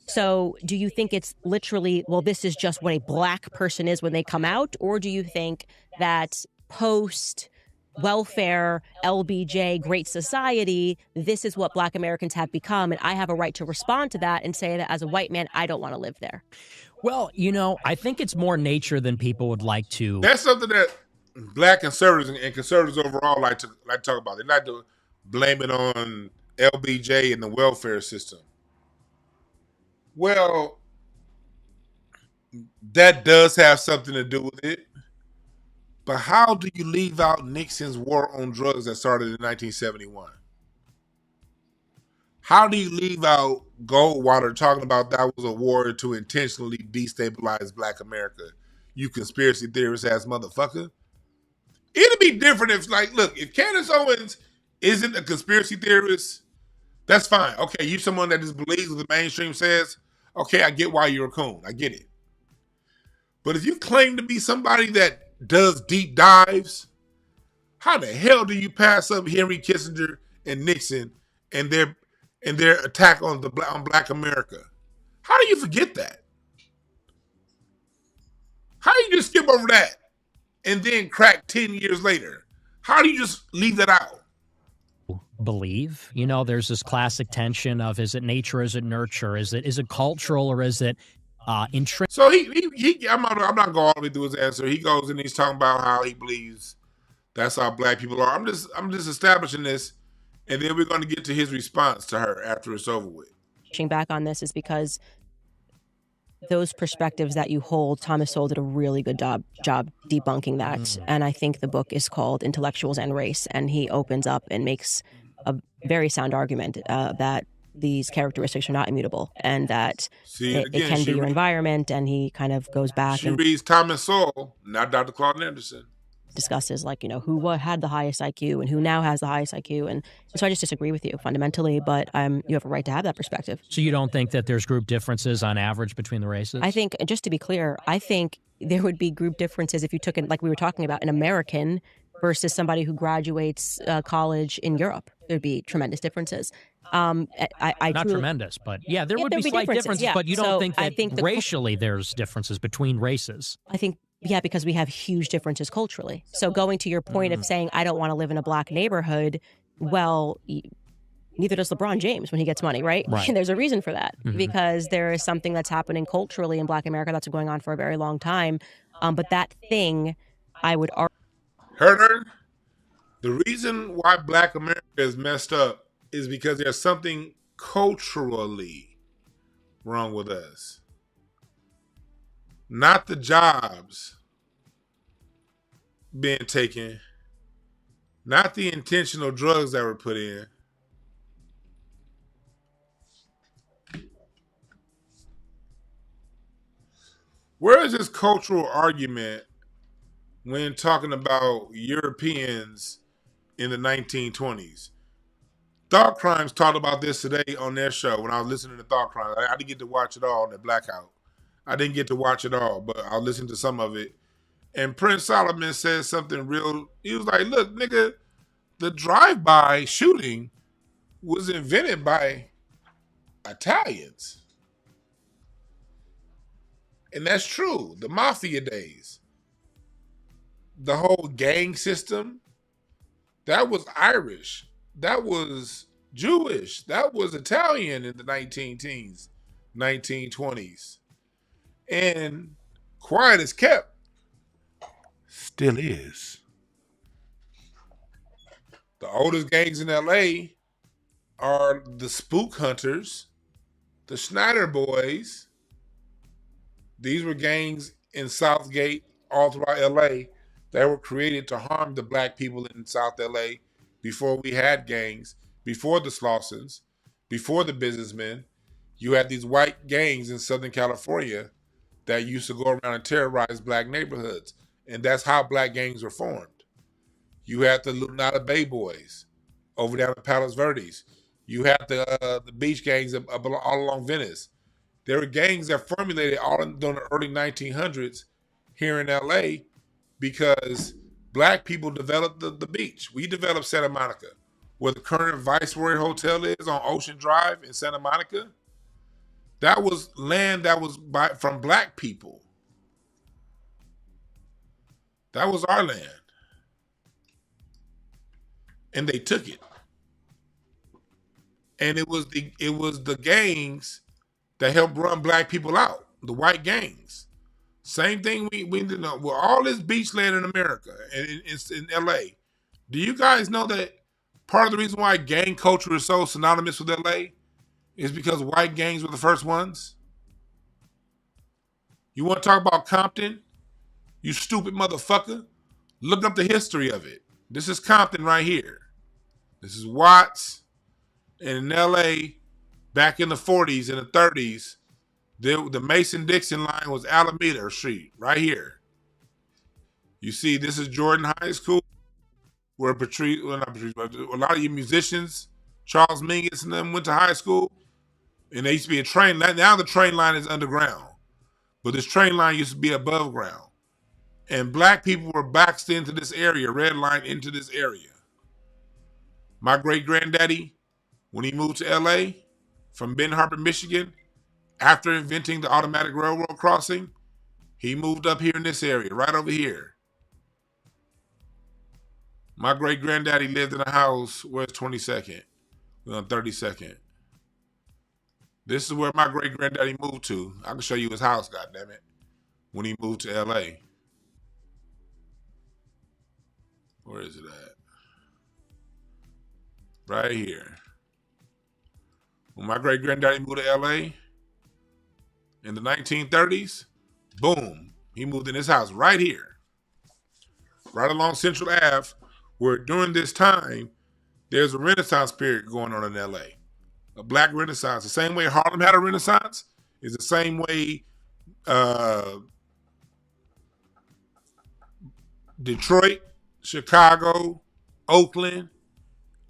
So do you think it's literally, well, this is just what a black person is when they come out? Or do you think that post-welfare, LBJ, Great Society, this is what black Americans have become, and I have a right to respond to that and say that as a white man, I don't want to live there? Well, I think it's more nature than people would like to. That's something that black conservatives and conservatives overall like to talk about. They like to blame it on LBJ and the welfare system. Well, that does have something to do with it. But how do you leave out Nixon's war on drugs that started in 1971? How do you leave out Goldwater talking about that was a war to intentionally destabilize black America? You conspiracy theorist ass motherfucker. It'd be different if, if Candace Owens isn't a conspiracy theorist, that's fine. Okay, you someone that just believes what the mainstream says, okay, I get why you're a coon. I get it. But if you claim to be somebody that does deep dives, how the hell do you pass up Henry Kissinger and Nixon and their attack on black America? How do you forget that? How do you just skip over that and then crack 10 years later? How do you just leave that out? Believe, there's this classic tension of, is it nature, is it nurture, is it cultural, or is it intrinsic? So I'm not going all the way through his answer. He goes and he's talking about how he believes that's how black people are. I'm just establishing this, and then we're going to get to his response to her after it's over with. Pushing back on this is because those perspectives that you hold, Thomas Sowell did a really good job debunking that. And I think the book is called Intellectuals and Race, and he opens up and makes a very sound argument that these characteristics are not immutable, and that it can be your environment. And he kind of goes back and reads Thomas Sowell, not Dr. Claude Anderson. Discusses who had the highest IQ and who now has the highest IQ, and so I just disagree with you fundamentally. But you have a right to have that perspective. So you don't think that there's group differences on average between the races? I think, just to be clear, I think there would be group differences if you took it, like we were talking about, an American versus somebody who graduates college in Europe. There'd be tremendous differences. Not tremendous, but yeah, there would be slight differences. Yeah. But you don't think that racially there's differences between races? I think. Yeah, because we have huge differences culturally. So going to your point of saying, I don't want to live in a black neighborhood, well, neither does LeBron James when he gets money, right? And there's a reason for that, because there is something that's happening culturally in black America that's been going on for a very long time. But that thing, I would argue. Herder, the reason why black America is messed up is because there's something culturally wrong with us. Not the jobs being taken, not the intentional drugs that were put in, Where is this cultural argument when talking about Europeans in the 1920s? Thought Crimes talked about this today on their show when I was listening to Thought Crimes. I didn't get to watch it all on the Blackout. I didn't get to watch it all, but I'll listen to some of it. And Prince Solomon said something real. He was like, look, nigga, the drive-by shooting was invented by Italians. And that's true. The mafia days. The whole gang system, that was Irish. That was Jewish. That was Italian in the 19-teens, 1920s. And quiet as kept, still is. The oldest gangs in LA are the Spook Hunters, the Schneider Boys. These were gangs in Southgate, all throughout LA, that were created to harm the black people in South LA before we had gangs, before the Slausons, before the businessmen. You had these white gangs in Southern California that used to go around and terrorize black neighborhoods. And that's how black gangs were formed. You had the Lunada Bay Boys over down at Palos Verdes. You had the beach gangs all along Venice. There were gangs that formulated all during the early 1900s here in LA because black people developed the beach. We developed Santa Monica, where the current Viceroy Hotel is on Ocean Drive in Santa Monica. That was land that was from black people. That was our land. And they took it. And it was the gangs that helped run black people out, the white gangs. Same thing we did with all this beach land in America and in LA. Do you guys know that part of the reason why gang culture is so synonymous with LA is because white gangs were the first ones? You want to talk about Compton? You stupid motherfucker. Look up the history of it. This is Compton right here. This is Watts. And in LA, back in the 40s and the 30s, the Mason-Dixon line was Alameda Street, right here. You see, this is Jordan High School, where a lot of you musicians, Charles Mingus and them went to high school. And there used to be a train. Now the train line is underground. But this train line used to be above ground. And black people were boxed into this area, red line into this area. My great-granddaddy, when he moved to LA from Ben Harbor, Michigan, after inventing the automatic railroad crossing, he moved up here in this area, right over here. My great-granddaddy lived in a house, where's 22nd? We're on 32nd. This is where my great-granddaddy moved to. I can show you his house, goddammit, when he moved to LA. Where is it at? Right here. When my great-granddaddy moved to LA in the 1930s, boom, he moved in his house right here. Right along Central Ave, where during this time, there's a Renaissance period going on in LA. A black Renaissance. The same way Harlem had a Renaissance is the same way Detroit, Chicago, Oakland,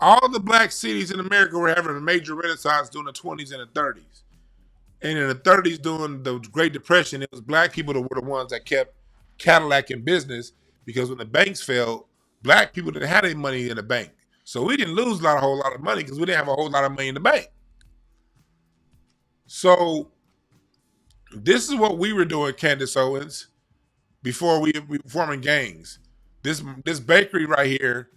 all the black cities in America were having a major renaissance during the 20s and the 30s. And in the 30s, during the Great Depression, it was black people that were the ones that kept Cadillac in business, because when the banks failed, black people didn't have any money in the bank. So we didn't lose a whole lot of money because we didn't have a whole lot of money in the bank. So this is what we were doing, Candace Owens, before we were forming gangs. This bakery right here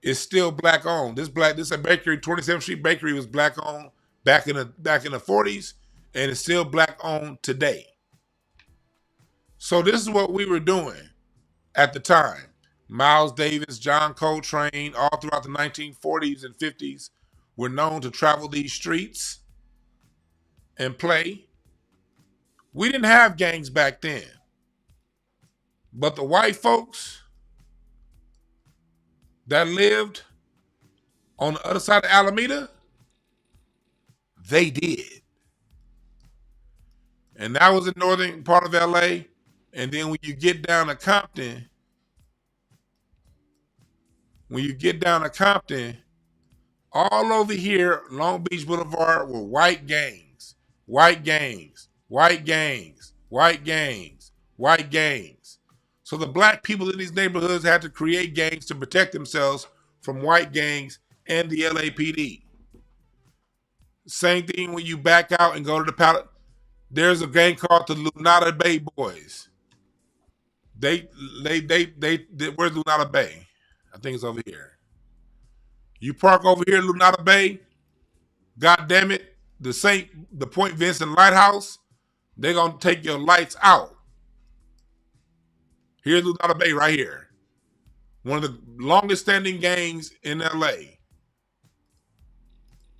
is still black owned. This a bakery, 27th Street Bakery, was black owned back in the 40s, and it's still black owned today. So this is what we were doing at the time. Miles Davis, John Coltrane, all throughout the 1940s and 50s were known to travel these streets and play. We didn't have gangs back then. But the white folks that lived on the other side of Alameda, they did. And that was the northern part of LA. And then when you get down to Compton, all over here, Long Beach Boulevard were white gangs, white gangs, white gangs, white gangs, white gangs. So the black people in these neighborhoods had to create gangs to protect themselves from white gangs and the LAPD. Same thing when you back out and go to the pallet. There's a gang called the Lunata Bay Boys. They where's Lunata Bay? I think it's over here. You park over here, Lunata Bay. God damn it, the Point Vincent Lighthouse. They're gonna take your lights out. Here's Lunata Bay right here. One of the longest standing gangs in LA.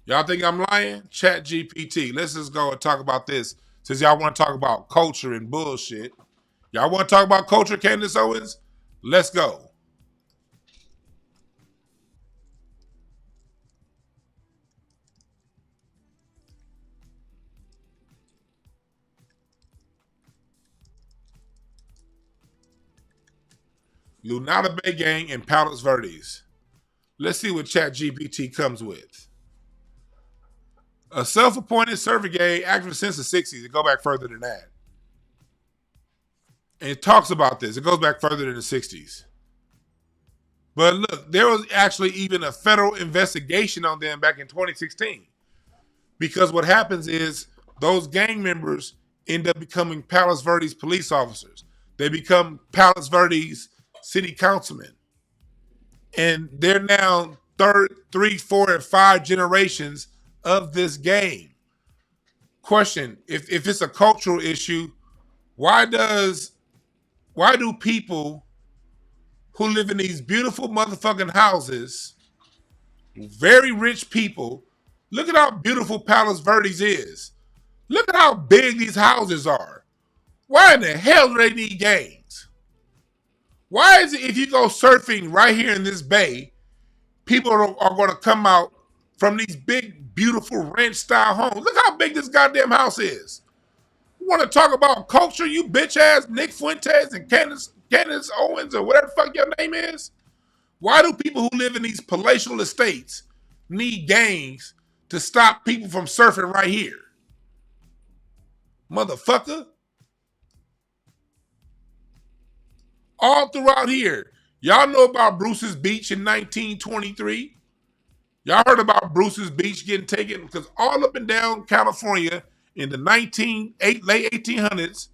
Y'all think I'm lying? Chat GPT. Let's just go and talk about this. Since y'all want to talk about culture and bullshit. Y'all want to talk about culture, Candace Owens? Let's go. Lunata Bay Gang and Palos Verdes. Let's see what Chat GPT comes with. A self-appointed survey gang active since the 60s. It goes back further than that. And it talks about this. It goes back further than the 60s. But look, there was actually even a federal investigation on them back in 2016. Because what happens is those gang members end up becoming Palos Verdes police officers. They become Palos Verdes city councilmen. And they're now 3, 4, and 5 generations of this game. Question, if it's a cultural issue, why do people who live in these beautiful motherfucking houses, very rich people, look at how beautiful Palos Verdes is. Look at how big these houses are. Why in the hell do they need gangs? Why is it if you go surfing right here in this bay, people are going to come out from these big, beautiful ranch-style homes? Look how big this goddamn house is. You want to talk about culture, you bitch-ass Nick Fuentes and Candace Owens or whatever the fuck your name is? Why do people who live in these palatial estates need gangs to stop people from surfing right here? Motherfucker. All throughout here. Y'all know about Bruce's Beach in 1923? Y'all heard about Bruce's Beach getting taken? Because all up and down California in the late 1800s,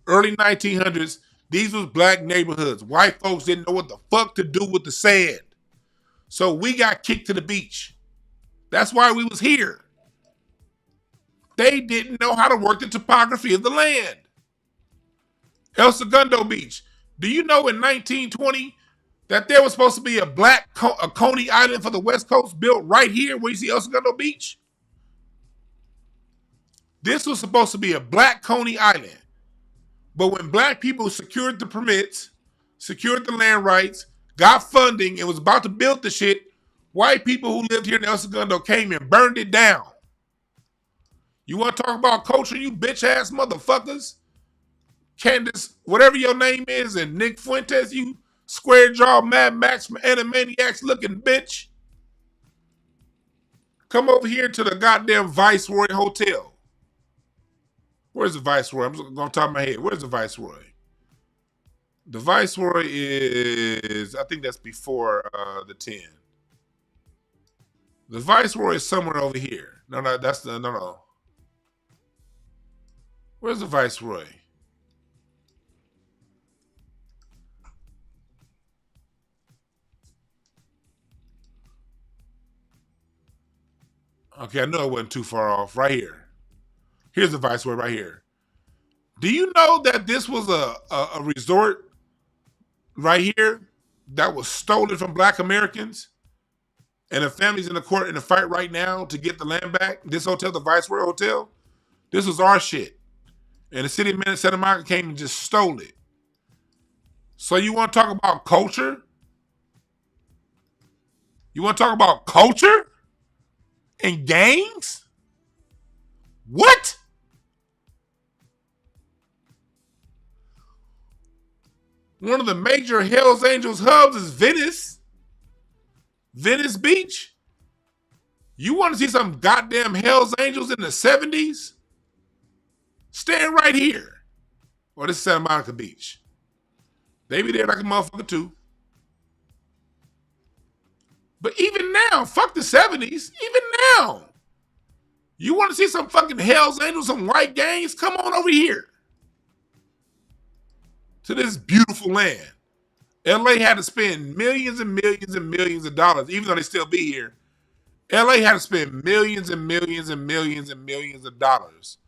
early 1900s, these was black neighborhoods. White folks didn't know what the fuck to do with the sand. So we got kicked to the beach. That's why we was here. They didn't know how to work the topography of the land. El Segundo Beach. Do you know in 1920 that there was supposed to be a Coney Island for the West Coast built right here where you see El Segundo Beach? This was supposed to be a black Coney Island. But when black people secured the permits, secured the land rights, got funding, and was about to build the shit, white people who lived here in El Segundo came and burned it down. You want to talk about culture, you bitch-ass motherfuckers? Candace, whatever your name is, and Nick Fuentes, you square jaw Mad Max Animaniacs looking bitch. Come over here to the goddamn Viceroy Hotel. Where's the Viceroy? I'm just going to top of my head. Where's the Viceroy? The Viceroy is, I think that's before the 10. The Viceroy is somewhere over here. No. Where's the Viceroy? Okay, I know it wasn't too far off. Right here. Here's the Viceroy right here. Do you know that this was a resort right here that was stolen from black Americans? And the family's in the court in a fight right now to get the land back? This hotel, the Viceroy Hotel, this was our shit. And the city of Santa Monica came and just stole it. So you want to talk about culture? You want to talk about culture? And gangs? What? One of the major Hells Angels hubs is Venice Beach. You want to see some goddamn Hells Angels in the 70s? Stand right here. Well, this is Santa Monica Beach. They be there like a motherfucker too. But even now, fuck the 70s. Even now, you want to see some fucking Hells Angels, some white gangs? Come on over here to this beautiful land. LA had to spend millions and millions and millions of dollars, even though they still be here. LA had to spend millions and millions and millions and millions of dollars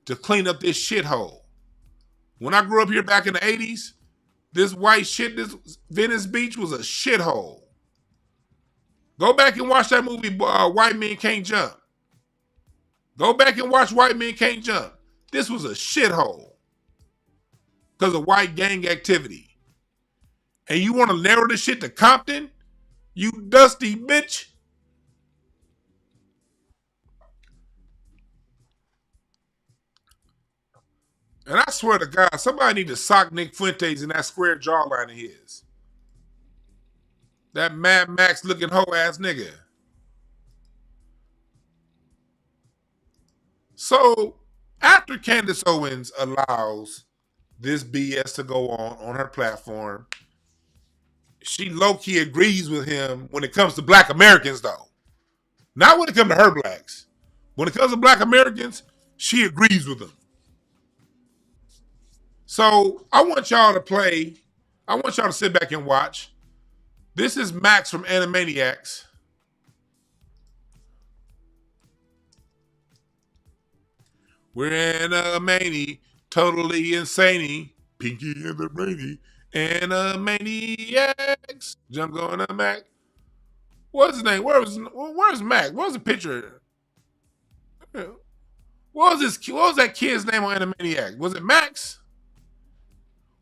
to clean up this shithole. When I grew up here back in the 80s, this white shit, this Venice Beach was a shithole. Go back and watch that movie, White Men Can't Jump. Go back and watch White Men Can't Jump. This was a shithole because of white gang activity. And you want to narrow this shit to Compton? You dusty bitch. And I swear to God, somebody need to sock Nick Fuentes in that square jawline of his. That Mad Max looking hoe ass nigga. So after Candace Owens allows this BS to go on her platform, she low-key agrees with him when it comes to black Americans though. Not when it comes to her blacks. When it comes to black Americans, she agrees with them. So I want y'all to sit back and watch. This is Max from Animaniacs. We're Animani, totally insane. Pinky and the Brainy, Animaniacs. Jump going to Mac. What's his name? Where's Mac? What was the picture? What was that kid's name on Animaniacs? Was it Max?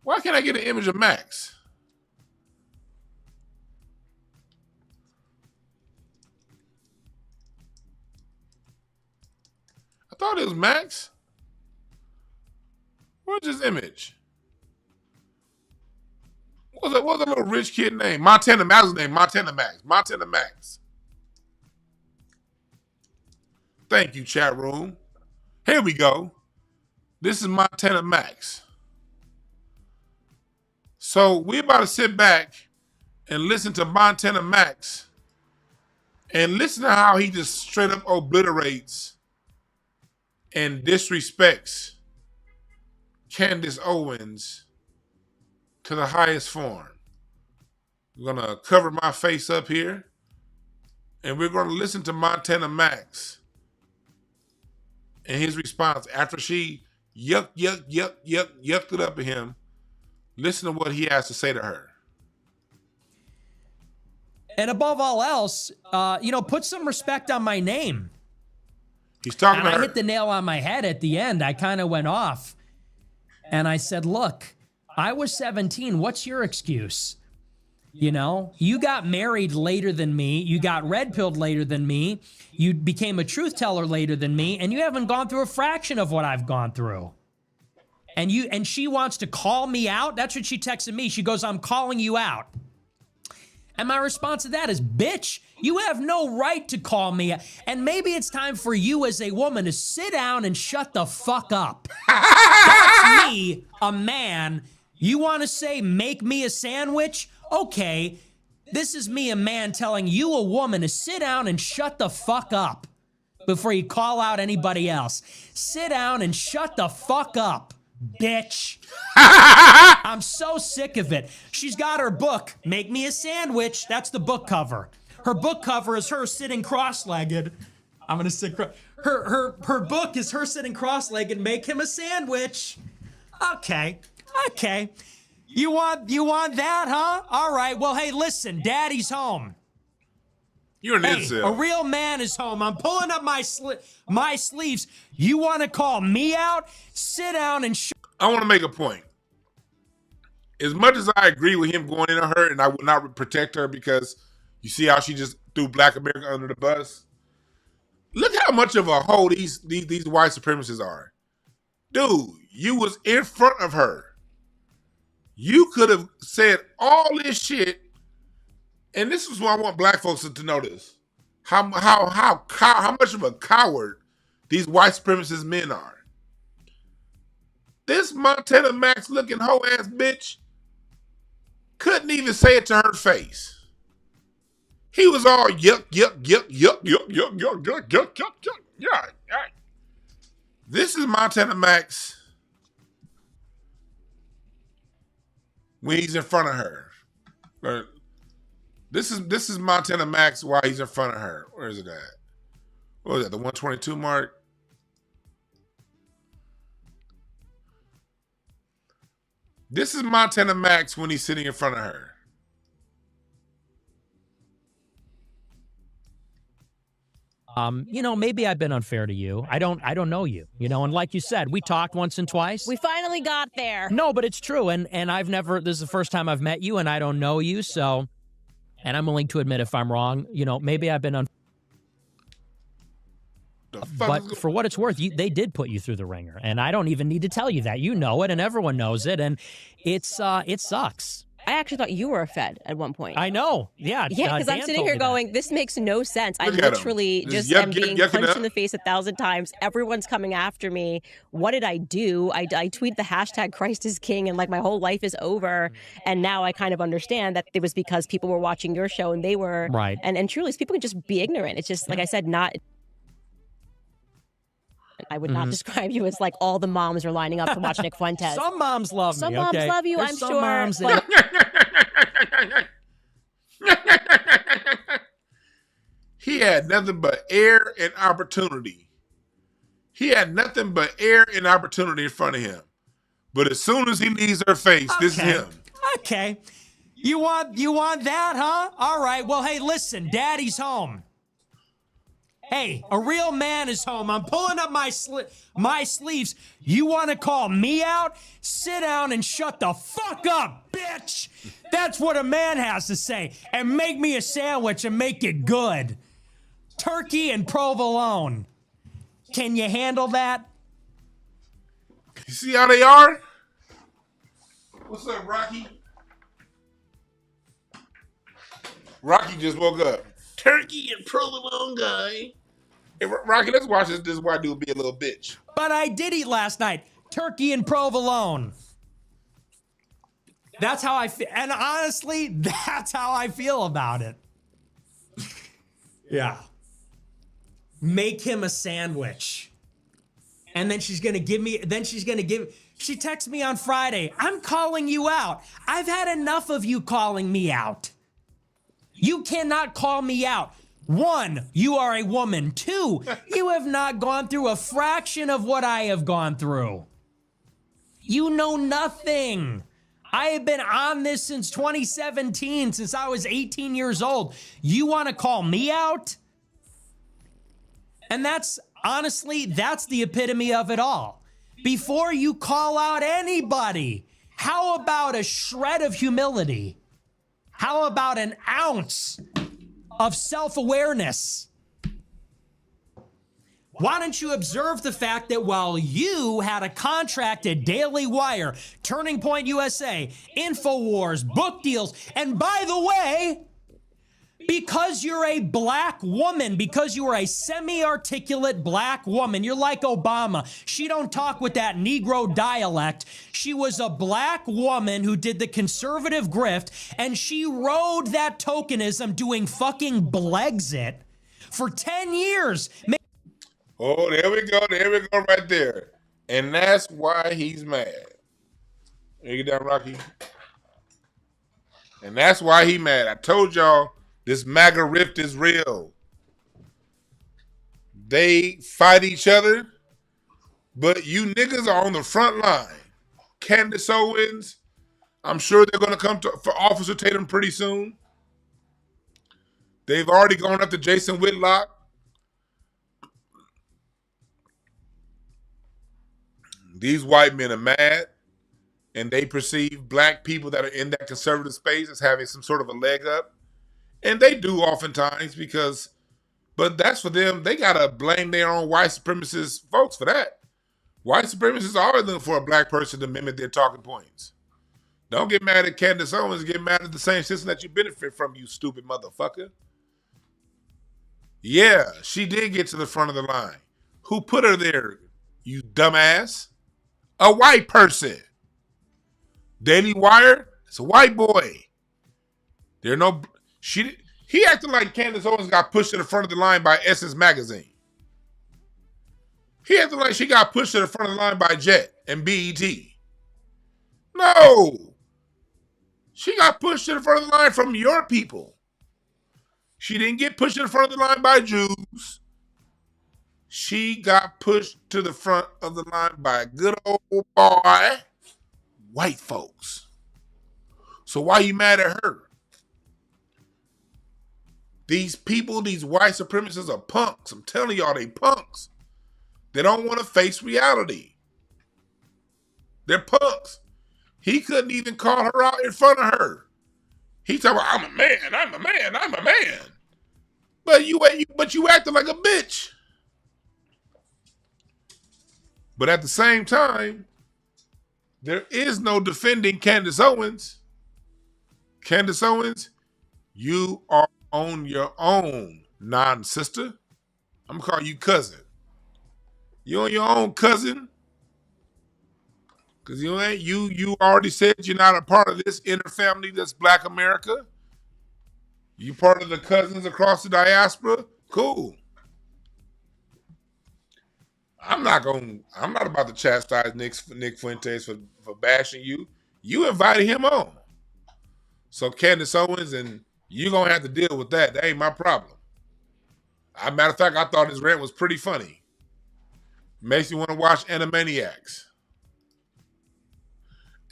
Why can't I get an image of Max? I thought it was Max. Where's his image? What was that little rich kid name? Montana Max. Montana Max. Thank you, chat room. Here we go. This is Montana Max. So we're about to sit back and listen to Montana Max and listen to how he just straight up obliterates and disrespects Candace Owens to the highest form. We're going to cover my face up here and we're going to listen to Montana Max and his response after she yucked it up at him. Listen to what he has to say to her. And above all else, put some respect on my name. He's talking and to her. I hit the nail on my head at the end. I kind of went off. And I said, look, I was 17. What's your excuse? You got married later than me. You got red-pilled later than me. You became a truth teller later than me. And you haven't gone through a fraction of what I've gone through. And she wants to call me out. That's what she texted me. She goes, I'm calling you out. And my response to that is, bitch, you have no right to call me out. And maybe it's time for you as a woman to sit down and shut the fuck up. That's me, a man. You want to say, make me a sandwich? Okay. This is me, a man, telling you, a woman, to sit down and shut the fuck up before you call out anybody else. Sit down and shut the fuck up. Bitch. I'm so sick of it. She's got her book, Make Me a Sandwich. That's the book cover. Her book cover is her sitting cross-legged. I'm gonna sit her book is her sitting cross-legged, make him a sandwich. Okay. You want that, huh? All right. Well, hey, listen, Daddy's home. You're an incel. A real man is home. I'm pulling up my sleeves. You want to call me out? Sit down and I want to make a point. As much as I agree with him going into her and I would not protect her because you see how she just threw black America under the bus. Look how much of a hoe these white supremacists are. Dude, you was in front of her. You could have said all this shit, and this is what I want black folks to know this. How much of a coward these white supremacist men are. This Montana Max looking hoe ass bitch couldn't even say it to her face. He was all yuck. This is Montana Max when he's in front of her. This is Montana Max while he's in front of her. Where is it at? What was that? The 122 mark? This is Montana Max when he's sitting in front of her. Maybe I've been unfair to you. I don't know you, and like you said, we talked once and twice. We finally got there. No, but it's true. And this is the first time I've met you and I don't know you. So, and I'm willing to admit if I'm wrong, maybe I've been unfair. But for what it's worth, they did put you through the ringer. And I don't even need to tell you that. You know it and everyone knows it. And it sucks. I actually thought you were a Fed at one point. I know. Yeah. Yeah, because I'm sitting here going, this makes no sense. I Look at literally him. just am being punched in the face 1,000 times. Everyone's coming after me. What did I do? I tweet the hashtag Christ is King and like my whole life is over. And now I kind of understand that it was because people were watching your show and they were. Right. And truly, people can just be ignorant. It's just, like I said, not. I would not describe you as like all the moms are lining up to watch Nick Fuentes. Some moms love me. Some moms love you, There's I'm some sure. Moms But... He had nothing but air and opportunity. He had nothing but air and opportunity in front of him. But as soon as he leaves her face, this is him. Okay. You want that, huh? All right. Well, hey, listen, Daddy's home. Hey, a real man is home. I'm pulling up my sleeves. You want to call me out? Sit down and shut the fuck up, bitch. That's what a man has to say. And make me a sandwich and make it good. Turkey and provolone. Can you handle that? You see how they are? What's up, Rocky? Rocky just woke up. Turkey and provolone guy. Hey, Rocky, let's watch this white dude be a little bitch. But I did eat last night. Turkey and provolone. That's how I feel. And honestly, that's how I feel about it. Yeah. Make him a sandwich. And then she's going to give me, she texted me on Friday. I'm calling you out. I've had enough of you calling me out. You cannot call me out. 1, you are a woman. 2, you have not gone through a fraction of what I have gone through. You know nothing. I have been on this since 2017, since I was 18 years old. You want to call me out? And that's, honestly, that's the epitome of it all. Before you call out anybody, how about a shred of humility? How about an ounce of self-awareness? Why don't you observe the fact that while you had a contract at Daily Wire, Turning Point USA, InfoWars, book deals, and by the way, because you're a black woman, because you are a semi-articulate black woman, you're like Obama. She don't talk with that Negro dialect. She was a black woman who did the conservative grift, and she rode that tokenism doing fucking Blexit for 10 years. Oh, there we go right there. And that's why he's mad. You get that, Rocky? And that's why he mad. I told y'all, this MAGA rift is real. They fight each other, but you niggas are on the front line. Candace Owens, I'm sure they're going to come for Officer Tatum pretty soon. They've already gone up to Jason Whitlock. These white men are mad, and they perceive black people that are in that conservative space as having some sort of a leg up. And they do oftentimes but that's for them. They got to blame their own white supremacist folks for that. White supremacists are looking for a black person to mimic their talking points. Don't get mad at Candace Owens. Get mad at the same system that you benefit from, you stupid motherfucker. Yeah, she did get to the front of the line. Who put her there, you dumbass? A white person. Daily Wire, it's a white boy. He acted like Candace Owens got pushed to the front of the line by Essence Magazine. He acted like she got pushed to the front of the line by Jet and BET. No. She got pushed to the front of the line from your people. She didn't get pushed to the front of the line by Jews. She got pushed to the front of the line by a good old boy, white folks. So why you mad at her? These people, these white supremacists are punks. I'm telling y'all, they punks. They don't want to face reality. They're punks. He couldn't even call her out in front of her. He talking about, I'm a man, I'm a man, I'm a man. But you acting like a bitch. But at the same time, there is no defending Candace Owens. Candace Owens, you are on your own, non-sister. I'm gonna call you cousin. You on your own, cousin. Because you already said you're not a part of this inner family that's Black America. You part of the cousins across the diaspora? Cool. I'm not about to chastise Nick Fuentes for bashing you. You invited him on. So Candace Owens, and you're gonna have to deal with that. That ain't my problem. As a matter of fact, I thought his rant was pretty funny. Makes you want to watch Animaniacs.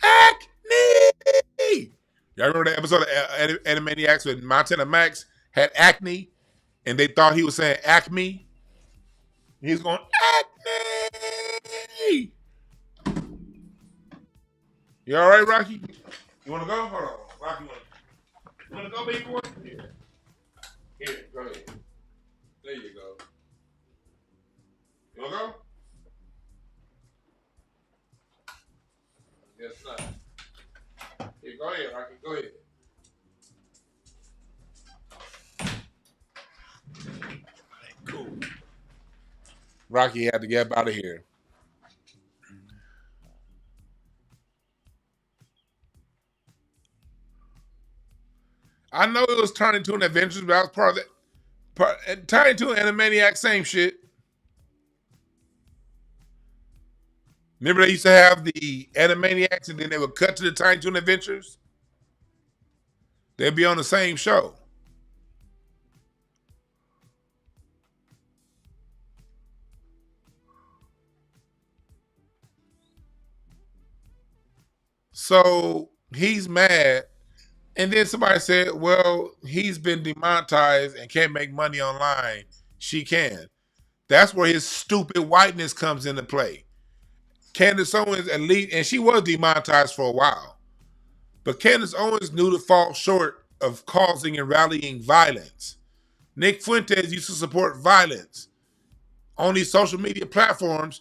Acne! Y'all remember that episode of Animaniacs when Montana Max had acne and they thought he was saying acme? He's going, acne! You all right, Rocky? You want to go? Hold on. Rocky, you want to go, baby boy? Here, go ahead. There you go. You want to go? Yes, not. Here, go ahead, Rocky. Go ahead. Cool. Rocky had to get up out of here. I know it was Turning to an Adventures, but I was part of that. Turning to an Animaniac, same shit. Remember they used to have the Animaniacs and then they would cut to the Tiny Toon Adventures? They'd be on the same show. So he's mad. And then somebody said, well, he's been demonetized and can't make money online. She can. That's where his stupid whiteness comes into play. Candace Owens, at least, and she was demonetized for a while, but Candace Owens knew to fall short of causing and rallying violence. Nick Fuentes used to support violence on these social media platforms.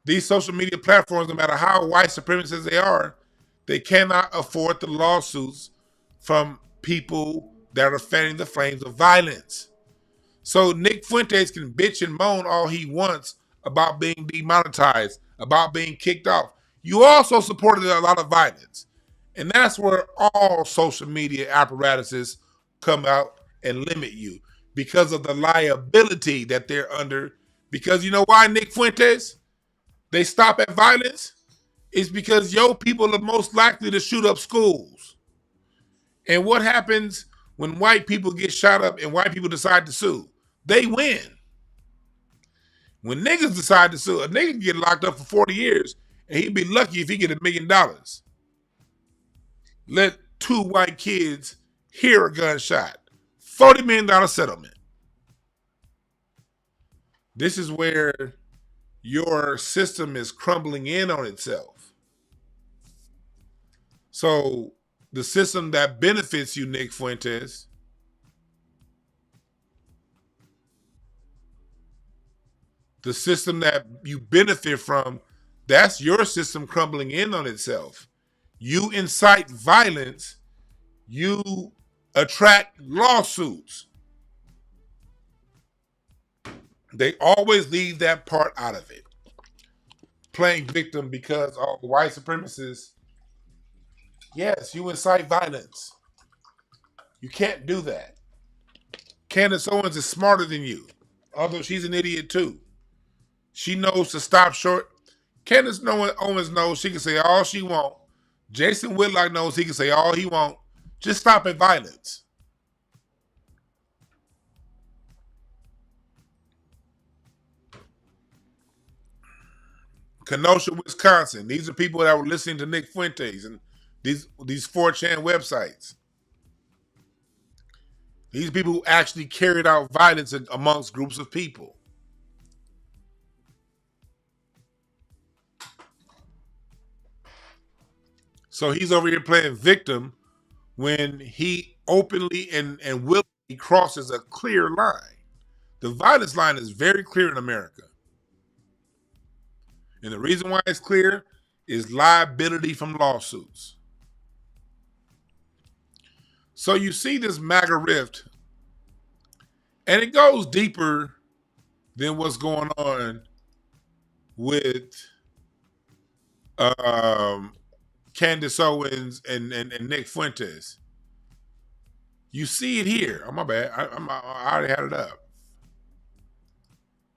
These social media platforms, no matter how white supremacists they are, they cannot afford the lawsuits from people that are fanning the flames of violence. So Nick Fuentes can bitch and moan all he wants about being demonetized, about being kicked off. You also supported a lot of violence. And that's where all social media apparatuses come out and limit you because of the liability that they're under. Because you know why, Nick Fuentes? They stop at violence? It's because your people are most likely to shoot up schools. And what happens when white people get shot up and white people decide to sue? They win. When niggas decide to sue, a nigga can get locked up for 40 years and he'd be lucky if he get $1 million. Let 2 white kids hear a gunshot. $40 million settlement. This is where your system is crumbling in on itself. So the system that benefits you, Nick Fuentes, the system that you benefit from, that's your system crumbling in on itself. you incite violence, you attract lawsuits. They always leave that part out of it. Playing victim because all the white supremacists, yes, you incite violence. You can't do that. Candace Owens is smarter than you, although she's an idiot too. She knows to stop short. Candace Owens knows she can say all she wants. Jason Whitlock knows he can say all he wants. Just stop at violence. Kenosha, Wisconsin. These are people that were listening to Nick Fuentes and these 4chan websites. These people who actually carried out violence amongst groups of people. So he's over here playing victim when he openly and willingly crosses a clear line. The violence line is very clear in America. And the reason why it's clear is liability from lawsuits. So you see this MAGA rift, and it goes deeper than what's going on with Candace Owens and Nick Fuentes. You see it here. Oh, my bad. I already had it up.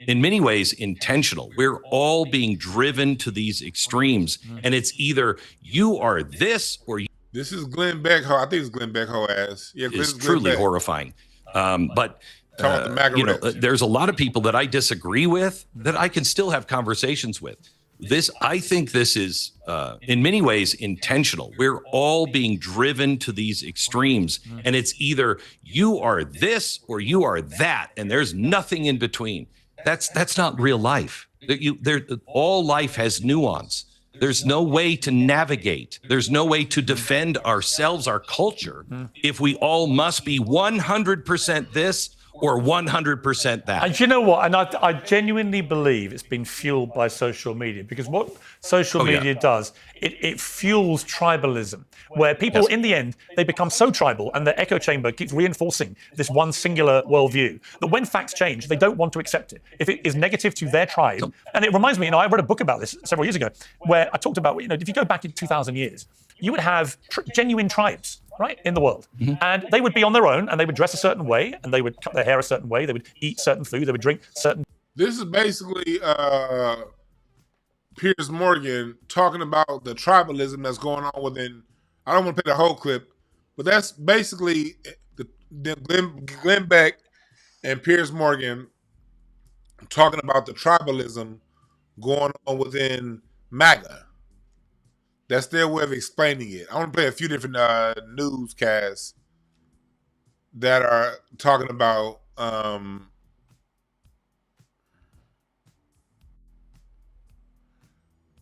In many ways, intentional. We're all being driven to these extremes. And it's either you are this or you. This is Glenn Beckho. I think it's Glenn Beckho ass. Yeah, It's truly horrifying. But there's a lot of people that I disagree with that I can still have conversations with. I think this is, in many ways, intentional. We're all being driven to these extremes. And it's either you are this or you are that. And there's nothing in between. That's not real life. All life has nuance. There's no way to navigate. There's no way to defend ourselves, our culture, if we all must be 100% this or 100% that. And you know what? And I genuinely believe it's been fueled by social media, because what social media does, it fuels tribalism, where people, in the end, they become so tribal, and the echo chamber keeps reinforcing this one singular worldview, that when facts change, they don't want to accept it. If it is negative to their tribe, and it reminds me, I read a book about this several years ago, where I talked about, if you go back in 2,000 years, you would have genuine tribes, right, in the world. And they would be on their own, and they would dress a certain way, and they would cut their hair a certain way, they would eat certain food, they would drink certain. This is basically Piers Morgan talking about the tribalism that's going on within. I don't want to play the whole clip, but that's basically Glenn Beck and Piers Morgan talking about the tribalism going on within MAGA. That's their way of explaining it. I want to play a few different newscasts that are talking about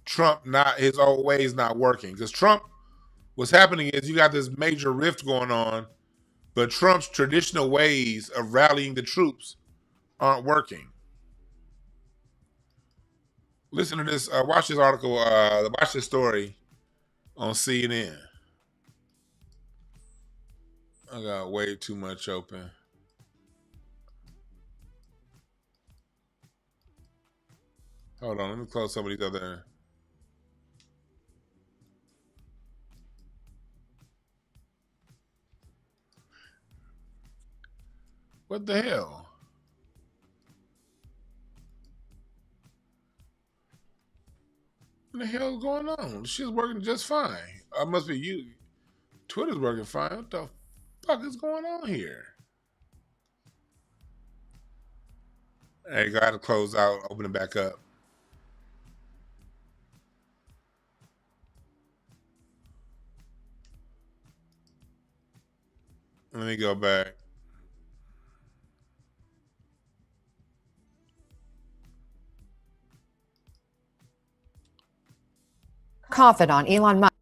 Trump his old ways not working. Because Trump, what's happening is you got this major rift going on, but Trump's traditional ways of rallying the troops aren't working. Listen to this, watch this article, watch this story on CNN. I got way too much open. Hold on, let me close some of these other. What the hell? What the hell is going on? This shit's working just fine. It must be you. Twitter's working fine. What the fuck is going on here? Hey, got to close out, open it back up. Let me go back. Confidant Elon Musk.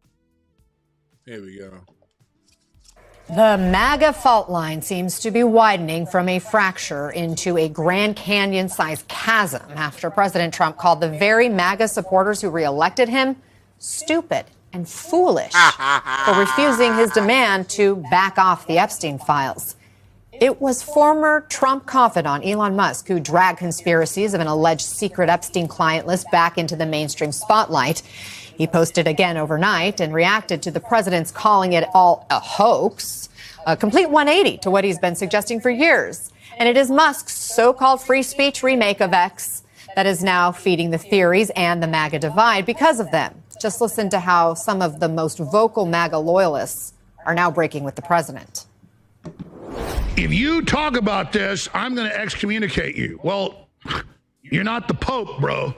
Here we go. The MAGA fault line seems to be widening from a fracture into a Grand Canyon-sized chasm after President Trump called the very MAGA supporters who reelected him stupid. and foolish for refusing his demand to back off the Epstein files. It was former Trump confidant Elon Musk who dragged conspiracies of an alleged secret Epstein client list back into the mainstream spotlight. He posted again overnight and reacted to the president's calling it all a hoax, a complete 180 to what he's been suggesting for years. And it is Musk's so-called free speech remake of X that is now feeding the theories and the MAGA divide because of them. Just listen to how some of the most vocal MAGA loyalists are now breaking with the president. If you talk about this, I'm going to excommunicate you. Well, you're not the Pope, bro.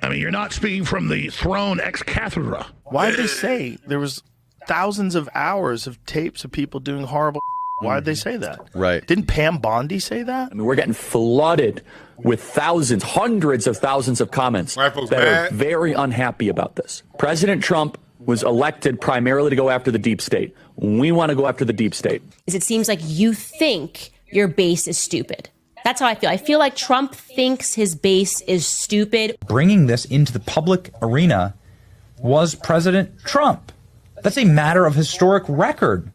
I mean, you're not speaking from the throne ex cathedra. Why did they say there was thousands of hours of tapes of people doing horrible? Why did they say that? Right. Didn't Pam Bondi say that? I mean, we're getting flooded with thousands, hundreds of thousands of comments that are very unhappy about this. President Trump was elected primarily to go after the deep state. We want to go after the deep state. It seems like you think your base is stupid. That's how I feel. I feel like Trump thinks his base is stupid. Bringing this into the public arena was President Trump. That's a matter of historic record.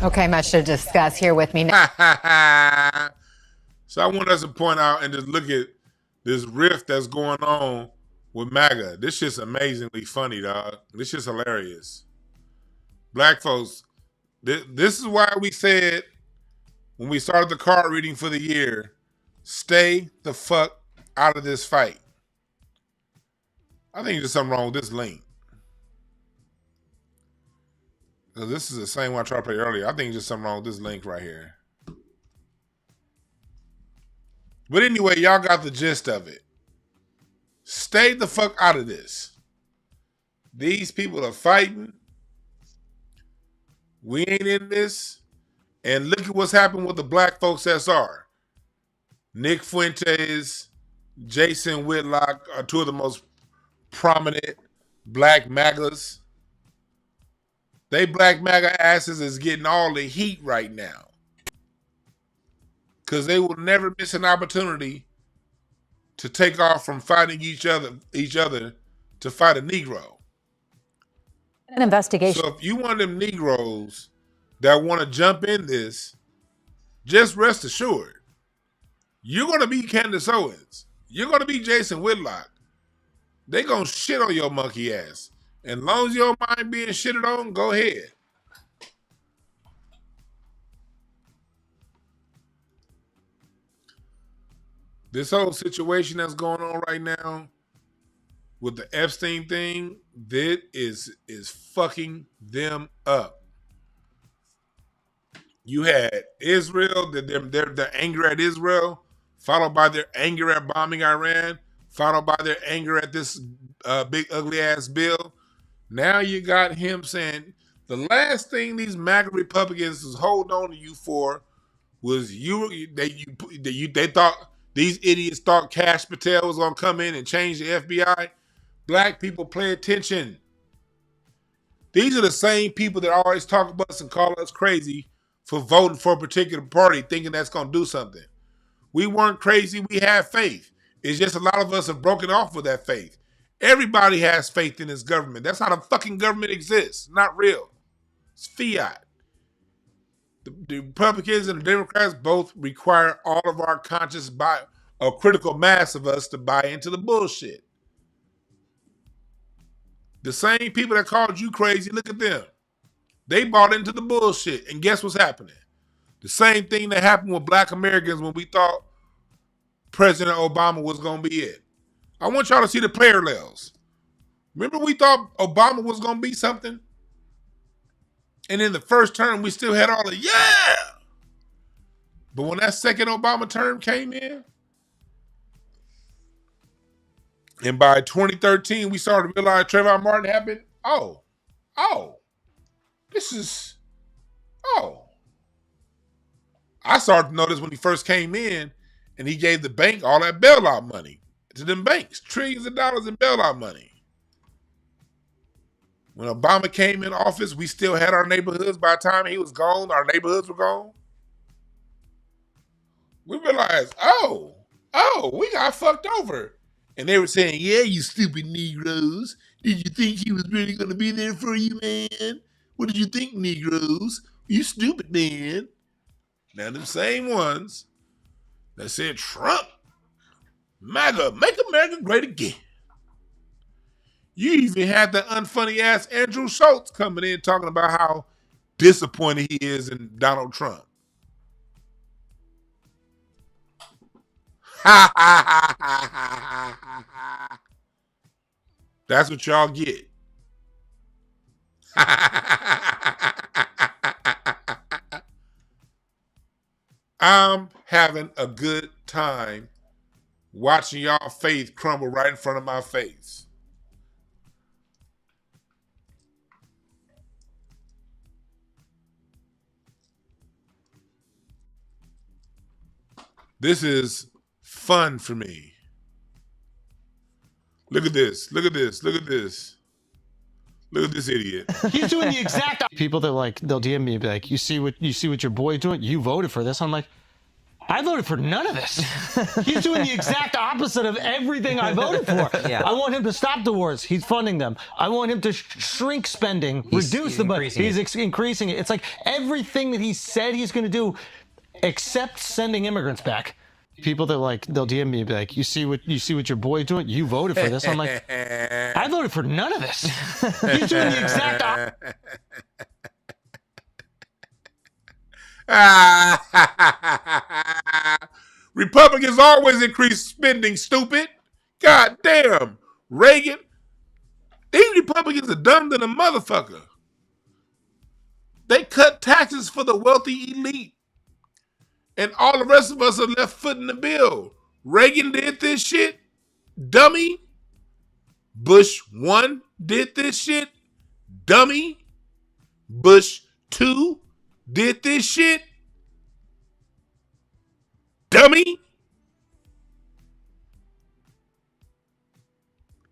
Okay, much to discuss here with me now. So I want us to point out and just look at this rift that's going on with MAGA. This shit's amazingly funny, dog. This shit's hilarious. Black folks, this is why we said when we started the card reading for the year, stay the fuck out of this fight. I think there's something wrong with this link. Because this is the same one I tried to play earlier. I think there's something wrong with this link right here. But anyway, y'all got the gist of it. Stay the fuck out of this. These people are fighting. We ain't in this. And look at what's happened with the black folks SR. Nick Fuentes, Jason Whitlock are two of the most prominent black MAGAs. They black MAGA asses is getting all the heat right now. Because they will never miss an opportunity to take off from fighting each other to fight a Negro. An investigation. So if you one of them Negroes that want to jump in this, just rest assured, you're going to be Candace Owens. You're going to be Jason Whitlock. They going to shit on your monkey ass. And as long as you don't mind being shitted on, go ahead. This whole situation that's going on right now with the Epstein thing, that is fucking them up. You had Israel, their anger at Israel, followed by their anger at bombing Iran, followed by their anger at this big ugly ass bill. Now you got him saying the last thing these MAGA Republicans was holding on to you for was they thought these idiots thought Kash Patel was gonna come in and change the FBI. Black people, pay attention. These are the same people that always talk about us and call us crazy for voting for a particular party, thinking that's gonna do something. We weren't crazy. We had faith. It's just a lot of us have broken off with that faith. Everybody has faith in this government. That's how the fucking government exists. Not real. It's fiat. The Republicans and the Democrats both require all of our conscious a critical mass of us to buy into the bullshit. The same people that called you crazy, look at them. They bought into the bullshit. And guess what's happening? The same thing that happened with black Americans when we thought President Obama was going to be it. I want y'all to see the parallels. Remember we thought Obama was going to be something? And in the first term, we still had all the, yeah! But when that second Obama term came in, and by 2013, we started to realize Trayvon Martin happened. I started to notice when he first came in and he gave the bank all that bailout money to them banks, trillions of dollars in bailout money. When Obama came in office, we still had our neighborhoods. By the time he was gone, our neighborhoods were gone. We realized, we got fucked over. And they were saying, yeah, you stupid Negroes. Did you think he was really going to be there for you, man? What did you think, Negroes? You stupid, man. Now, them same ones that said Trump, MAGA, make America great again. You even had the unfunny ass Andrew Schultz coming in talking about how disappointed he is in Donald Trump. That's what y'all get. I'm having a good time watching y'all faith crumble right in front of my face. This is fun for me. Look at this. Look at this. Look at this. Look at this idiot. He's doing the exact people that like they'll DM me and be like, you see what your boy's doing? You voted for this. I'm like, I voted for none of this. He's doing the exact opposite of everything I voted for. Yeah. I want him to stop the wars. He's funding them. I want him to shrink spending, reduce the budget. He's increasing it. It's like everything that he said he's going to do, except sending immigrants back. People that like they'll DM me and be like, you see what your boy's doing? You voted for this. I'm like, I voted for none of this. He's doing the exact opposite. Republicans always increase spending, stupid. God damn. Reagan. These Republicans are dumb than a motherfucker. They cut taxes for the wealthy elite. And all the rest of us are left footing the bill. Reagan did this shit. Dummy. Bush 1 did this shit. Dummy. Bush 2 did this shit. Dummy.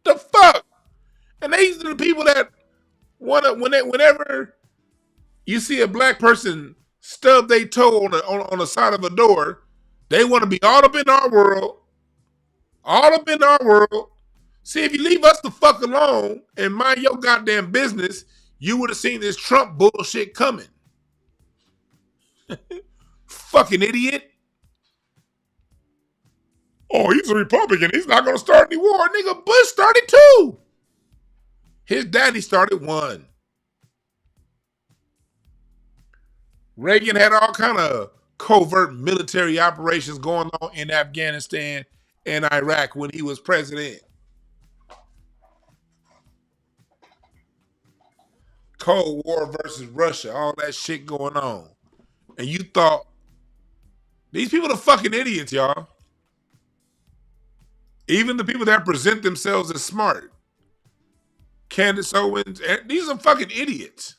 The fuck? And these are the people that whenever you see a black person stub their toe on the side of a door, they want to be all up in our world. All up in our world. See, if you leave us the fuck alone and mind your goddamn business, you would have seen this Trump bullshit coming. Fucking idiot. Oh, he's a Republican. He's not going to start any war. Nigga, Bush started 2. His daddy started 1. Reagan had all kind of covert military operations going on in Afghanistan and Iraq when he was president. Cold War versus Russia, all that shit going on. And you thought, these people are fucking idiots, y'all. Even the people that present themselves as smart. Candace Owens, these are fucking idiots.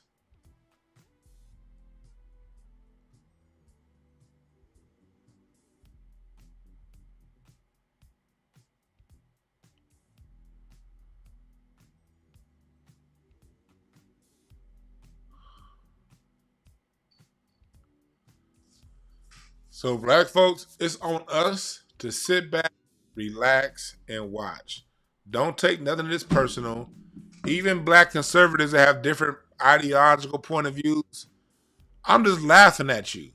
So black folks, it's on us to sit back, relax, and watch. Don't take nothing of this personal. Even black conservatives that have different ideological point of views, I'm just laughing at you.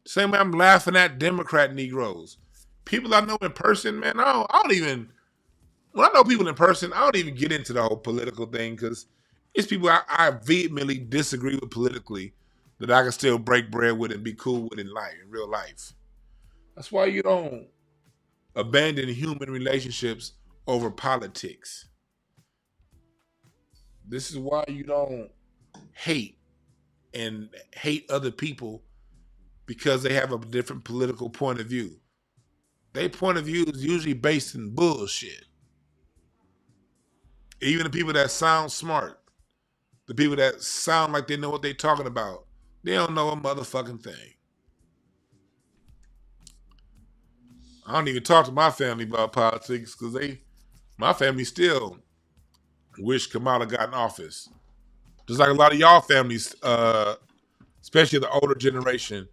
Same way I'm laughing at Democrat Negroes. People I know in person, man, I don't even, when I know people in person, I don't even get into the whole political thing because it's people I vehemently disagree with politically that I can still break bread with and be cool with in life, in real life. That's why you don't abandon human relationships over politics. This is why you don't hate other people because they have a different political point of view. Their point of view is usually based in bullshit. Even the people that sound smart, the people that sound like they know what they're talking about, they don't know a motherfucking thing. I don't even talk to my family about politics because my family still wish Kamilah got in office. Just like a lot of y'all families, especially the older generation,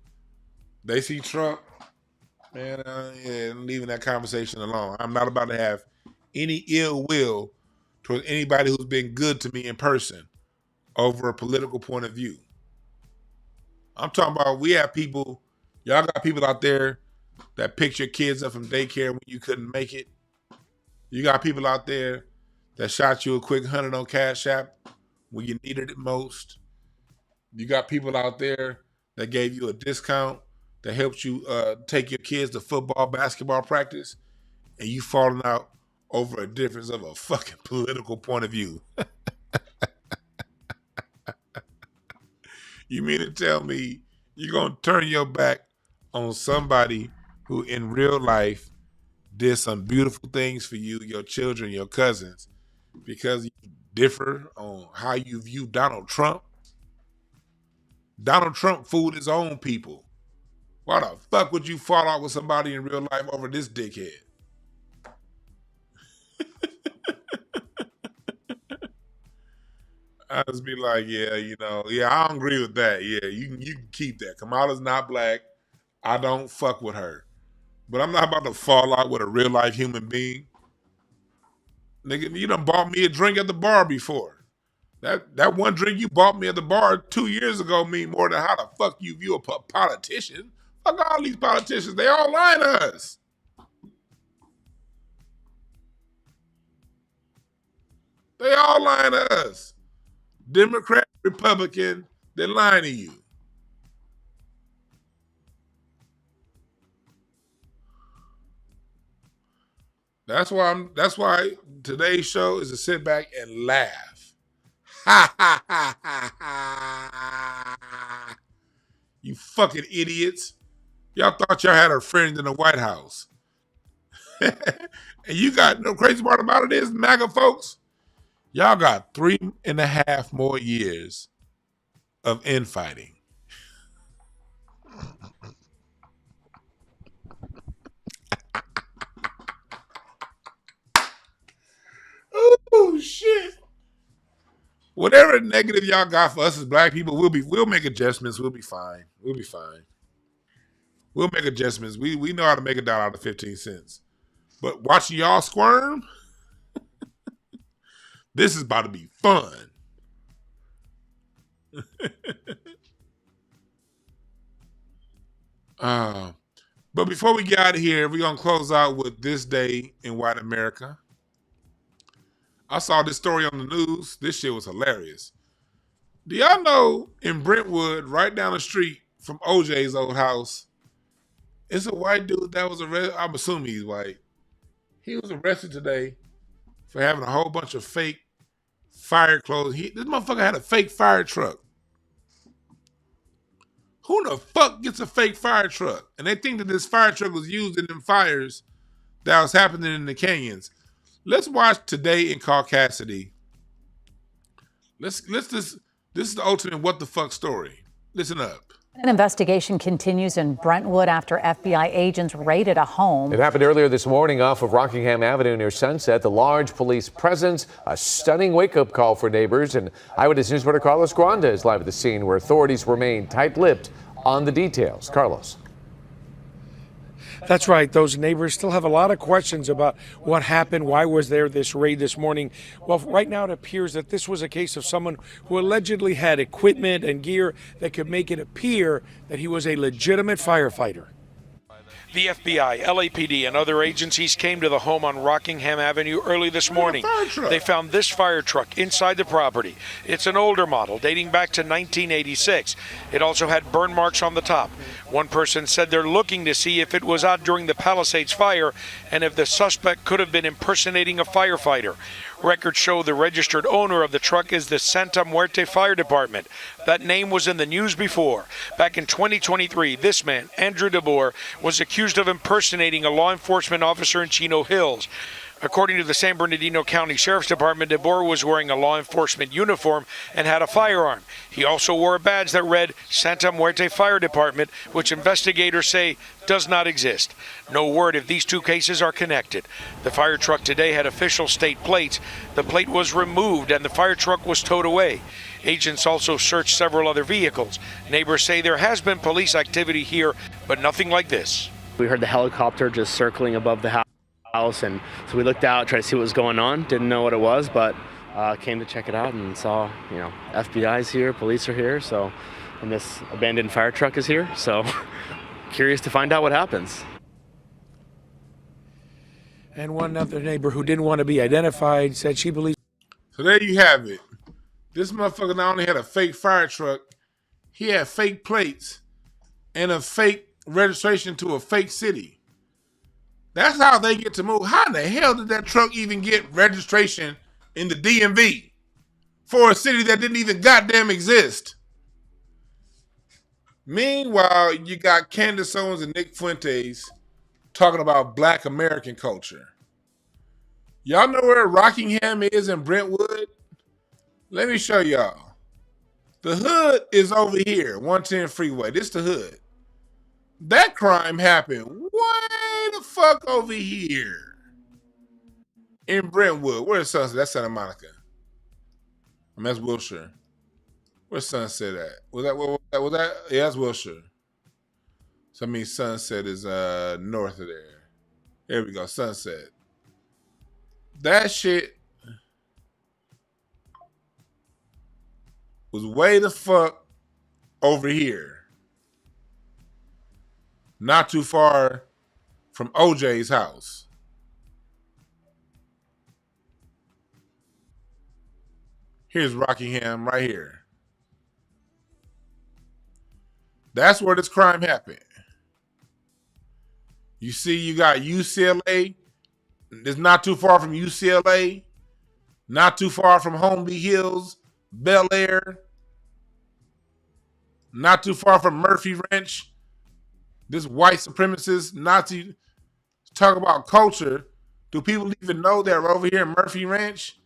they see Trump, man, I'm leaving that conversation alone. I'm not about to have any ill will towards anybody who's been good to me in person over a political point of view. I'm talking about we have people, y'all got people out there that picked your kids up from daycare when you couldn't make it. You got people out there that shot you a quick 100 on Cash App when you needed it most. You got people out there that gave you a discount that helped you take your kids to football, basketball practice, and you falling out over a difference of a fucking political point of view. You mean to tell me you're going to turn your back on somebody who in real life did some beautiful things for you, your children, your cousins, because you differ on how you view Donald Trump? Donald Trump fooled his own people. Why the fuck would you fall out with somebody in real life over this dickhead? I just be like, yeah, I don't agree with that. Yeah, you can keep that. Kamala's not black. I don't fuck with her. But I'm not about to fall out with a real life human being. Nigga, you done bought me a drink at the bar before. That one drink you bought me at the bar 2 years ago mean more than how the fuck you view a politician. Fuck all these politicians. They all lying to us. They all lying to us. Democrat, Republican, they're lying to you. That's why today's show is to sit back and laugh. Ha ha ha ha ha. You fucking idiots. Y'all thought y'all had a friend in the White House. And you got no crazy part about it is, MAGA folks, y'all got 3.5 more years of infighting. Oh shit. Whatever negative y'all got for us as black people, we'll make adjustments. We'll be fine. We'll be fine. We'll make adjustments. We know how to make a dollar out of 15 cents. But watching y'all squirm, this is about to be fun. But before we get out of here, we're going to close out with this day in white America. I saw this story on the news. This shit was hilarious. Do y'all know in Brentwood, right down the street from OJ's old house, it's a white dude that was arrested. I'm assuming he's white. He was arrested today for having a whole bunch of fake fire clothes. This motherfucker had a fake fire truck. Who the fuck gets a fake fire truck? And they think that this fire truck was used in them fires that was happening in the canyons. Let's watch Today in Caucasity. This is the ultimate what the fuck story. Listen up. An investigation continues in Brentwood after FBI agents raided a home. It happened earlier this morning off of Rockingham Avenue near Sunset. The large police presence, a stunning wake-up call for neighbors. And Eyewitness News reporter Carlos Granda is live at the scene where authorities remain tight-lipped on the details. Carlos. That's right. Those neighbors still have a lot of questions about what happened. Why was there this raid this morning? Well, right now it appears that this was a case of someone who allegedly had equipment and gear that could make it appear that he was a legitimate firefighter. The FBI, LAPD, and other agencies came to the home on Rockingham Avenue early this morning. They found this fire truck inside the property. It's an older model dating back to 1986. It also had burn marks on the top. One person said they're looking to see if it was out during the Palisades fire and if the suspect could have been impersonating a firefighter. Records show the registered owner of the truck is the Santa Muerte Fire Department. That name was in the news before. Back in 2023, this man, Andrew DeBoer, was accused of impersonating a law enforcement officer in Chino Hills. According to the San Bernardino County Sheriff's Department, DeBoer was wearing a law enforcement uniform and had a firearm. He also wore a badge that read Santa Muerte Fire Department, which investigators say does not exist. No word if these two cases are connected. The fire truck today had official state plates. The plate was removed and the fire truck was towed away. Agents also searched several other vehicles. Neighbors say there has been police activity here, but nothing like this. We heard the helicopter just circling above the house. house, and so we looked out, tried to see what was going on. Didn't know what it was, but came to check it out and saw, FBI's here, police are here, so, and this abandoned fire truck is here, so curious to find out what happens. And one other neighbor who didn't want to be identified said she believes. So there you have it. This motherfucker not only had a fake fire truck, he had fake plates and a fake registration to a fake city. That's how they get to move. How in the hell did that truck even get registration in the DMV for a city that didn't even goddamn exist? Meanwhile, you got Candace Owens and Nick Fuentes talking about Black American culture. Y'all know where Rockingham is in Brentwood? Let me show y'all. The hood is over here, 110 freeway. This the hood. That crime happened way the fuck over here in Brentwood. Where's Sunset? That's Santa Monica. That's Wilshire. Where's Sunset at? Was that? Yeah, that's Wilshire. So I mean Sunset is north of there. There we go, Sunset. That shit was way the fuck over here. Not too far from OJ's house. Here's Rockingham right here. That's where this crime happened. You see, you got UCLA. It's not too far from UCLA. Not too far from Holmby Hills, Bel Air. Not too far from Murphy Ranch. This white supremacist Nazi talk about culture. Do people even know that over here in Murphy Ranch,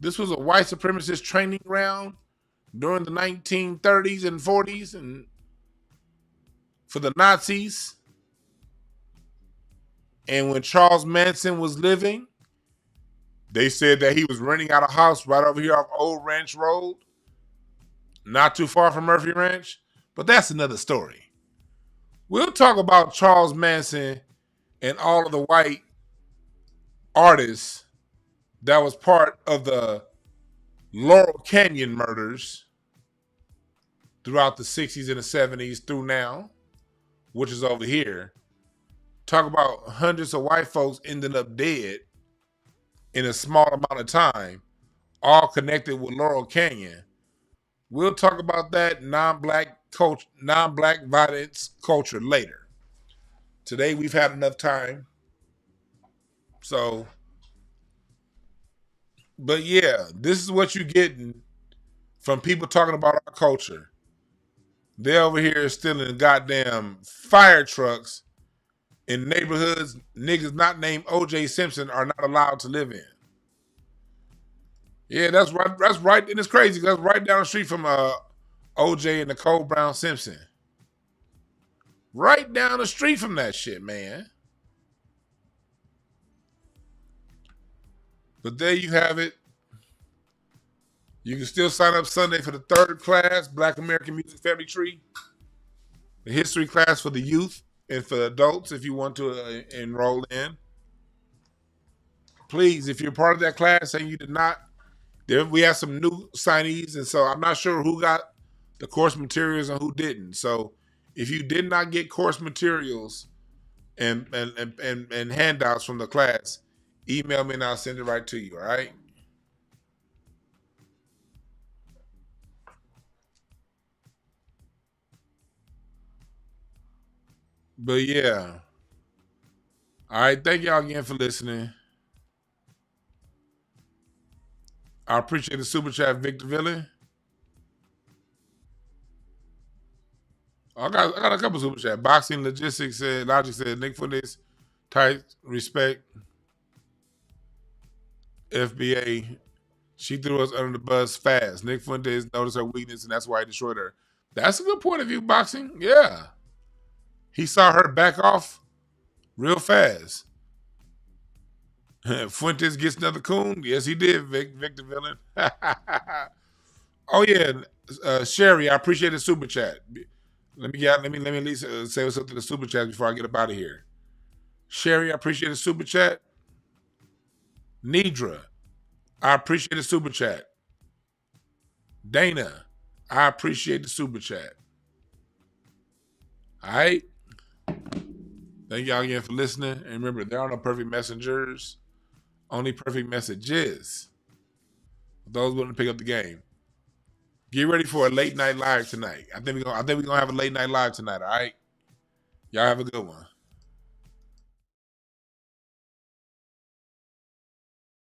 this was a white supremacist training ground during the 1930s and 40s and for the Nazis? And when Charles Manson was living, they said that he was renting out a house right over here off Old Ranch Road, not too far from Murphy Ranch. But that's another story. We'll talk about Charles Manson and all of the white artists that was part of the Laurel Canyon murders throughout the 60s and the 70s through now, which is over here. Talk about hundreds of white folks ending up dead in a small amount of time, all connected with Laurel Canyon. We'll talk about that non-black violence culture later. Today we've had enough time. So, but yeah, this is what you're getting from people talking about our culture. They're over here stealing goddamn fire trucks in neighborhoods niggas not named O.J. Simpson are not allowed to live in. Yeah, that's right. That's right, and it's crazy. That's right down the street from O.J. and Nicole Brown Simpson. Right down the street from that shit, man. But there you have it. You can still sign up Sunday for the 3rd class, Black American Music Family Tree. The history class for the youth and for adults if you want to enroll in. Please, if you're part of that class and you did not, we have some new signees, and so I'm not sure who got the course materials and who didn't. So if you did not get course materials and handouts from the class, email me and I'll send it right to you, all right? But yeah. All right, thank y'all again for listening. I appreciate the super chat, Victor Villain. I got a couple super chat. Boxing Logistics said, Logic said, Nick Fuentes, tight respect. FBA, she threw us under the bus fast. Nick Fuentes noticed her weakness and that's why he destroyed her. That's a good point of view, Boxing. Yeah. He saw her back off real fast. Fuentes gets another coon. Yes, he did, Victor Villain. Oh yeah, Sherry, I appreciate the super chat. Let me at least say what's up to the super chat before I get up out of here. Sherry, I appreciate the super chat. Nidra, I appreciate the super chat. Dana, I appreciate the super chat. All right. Thank y'all again for listening. And remember, there are no perfect messengers, only perfect messages. Those willing to pick up the game. Get ready for a late night live tonight. I think we're gonna have a late night live tonight. All right. Y'all have a good one.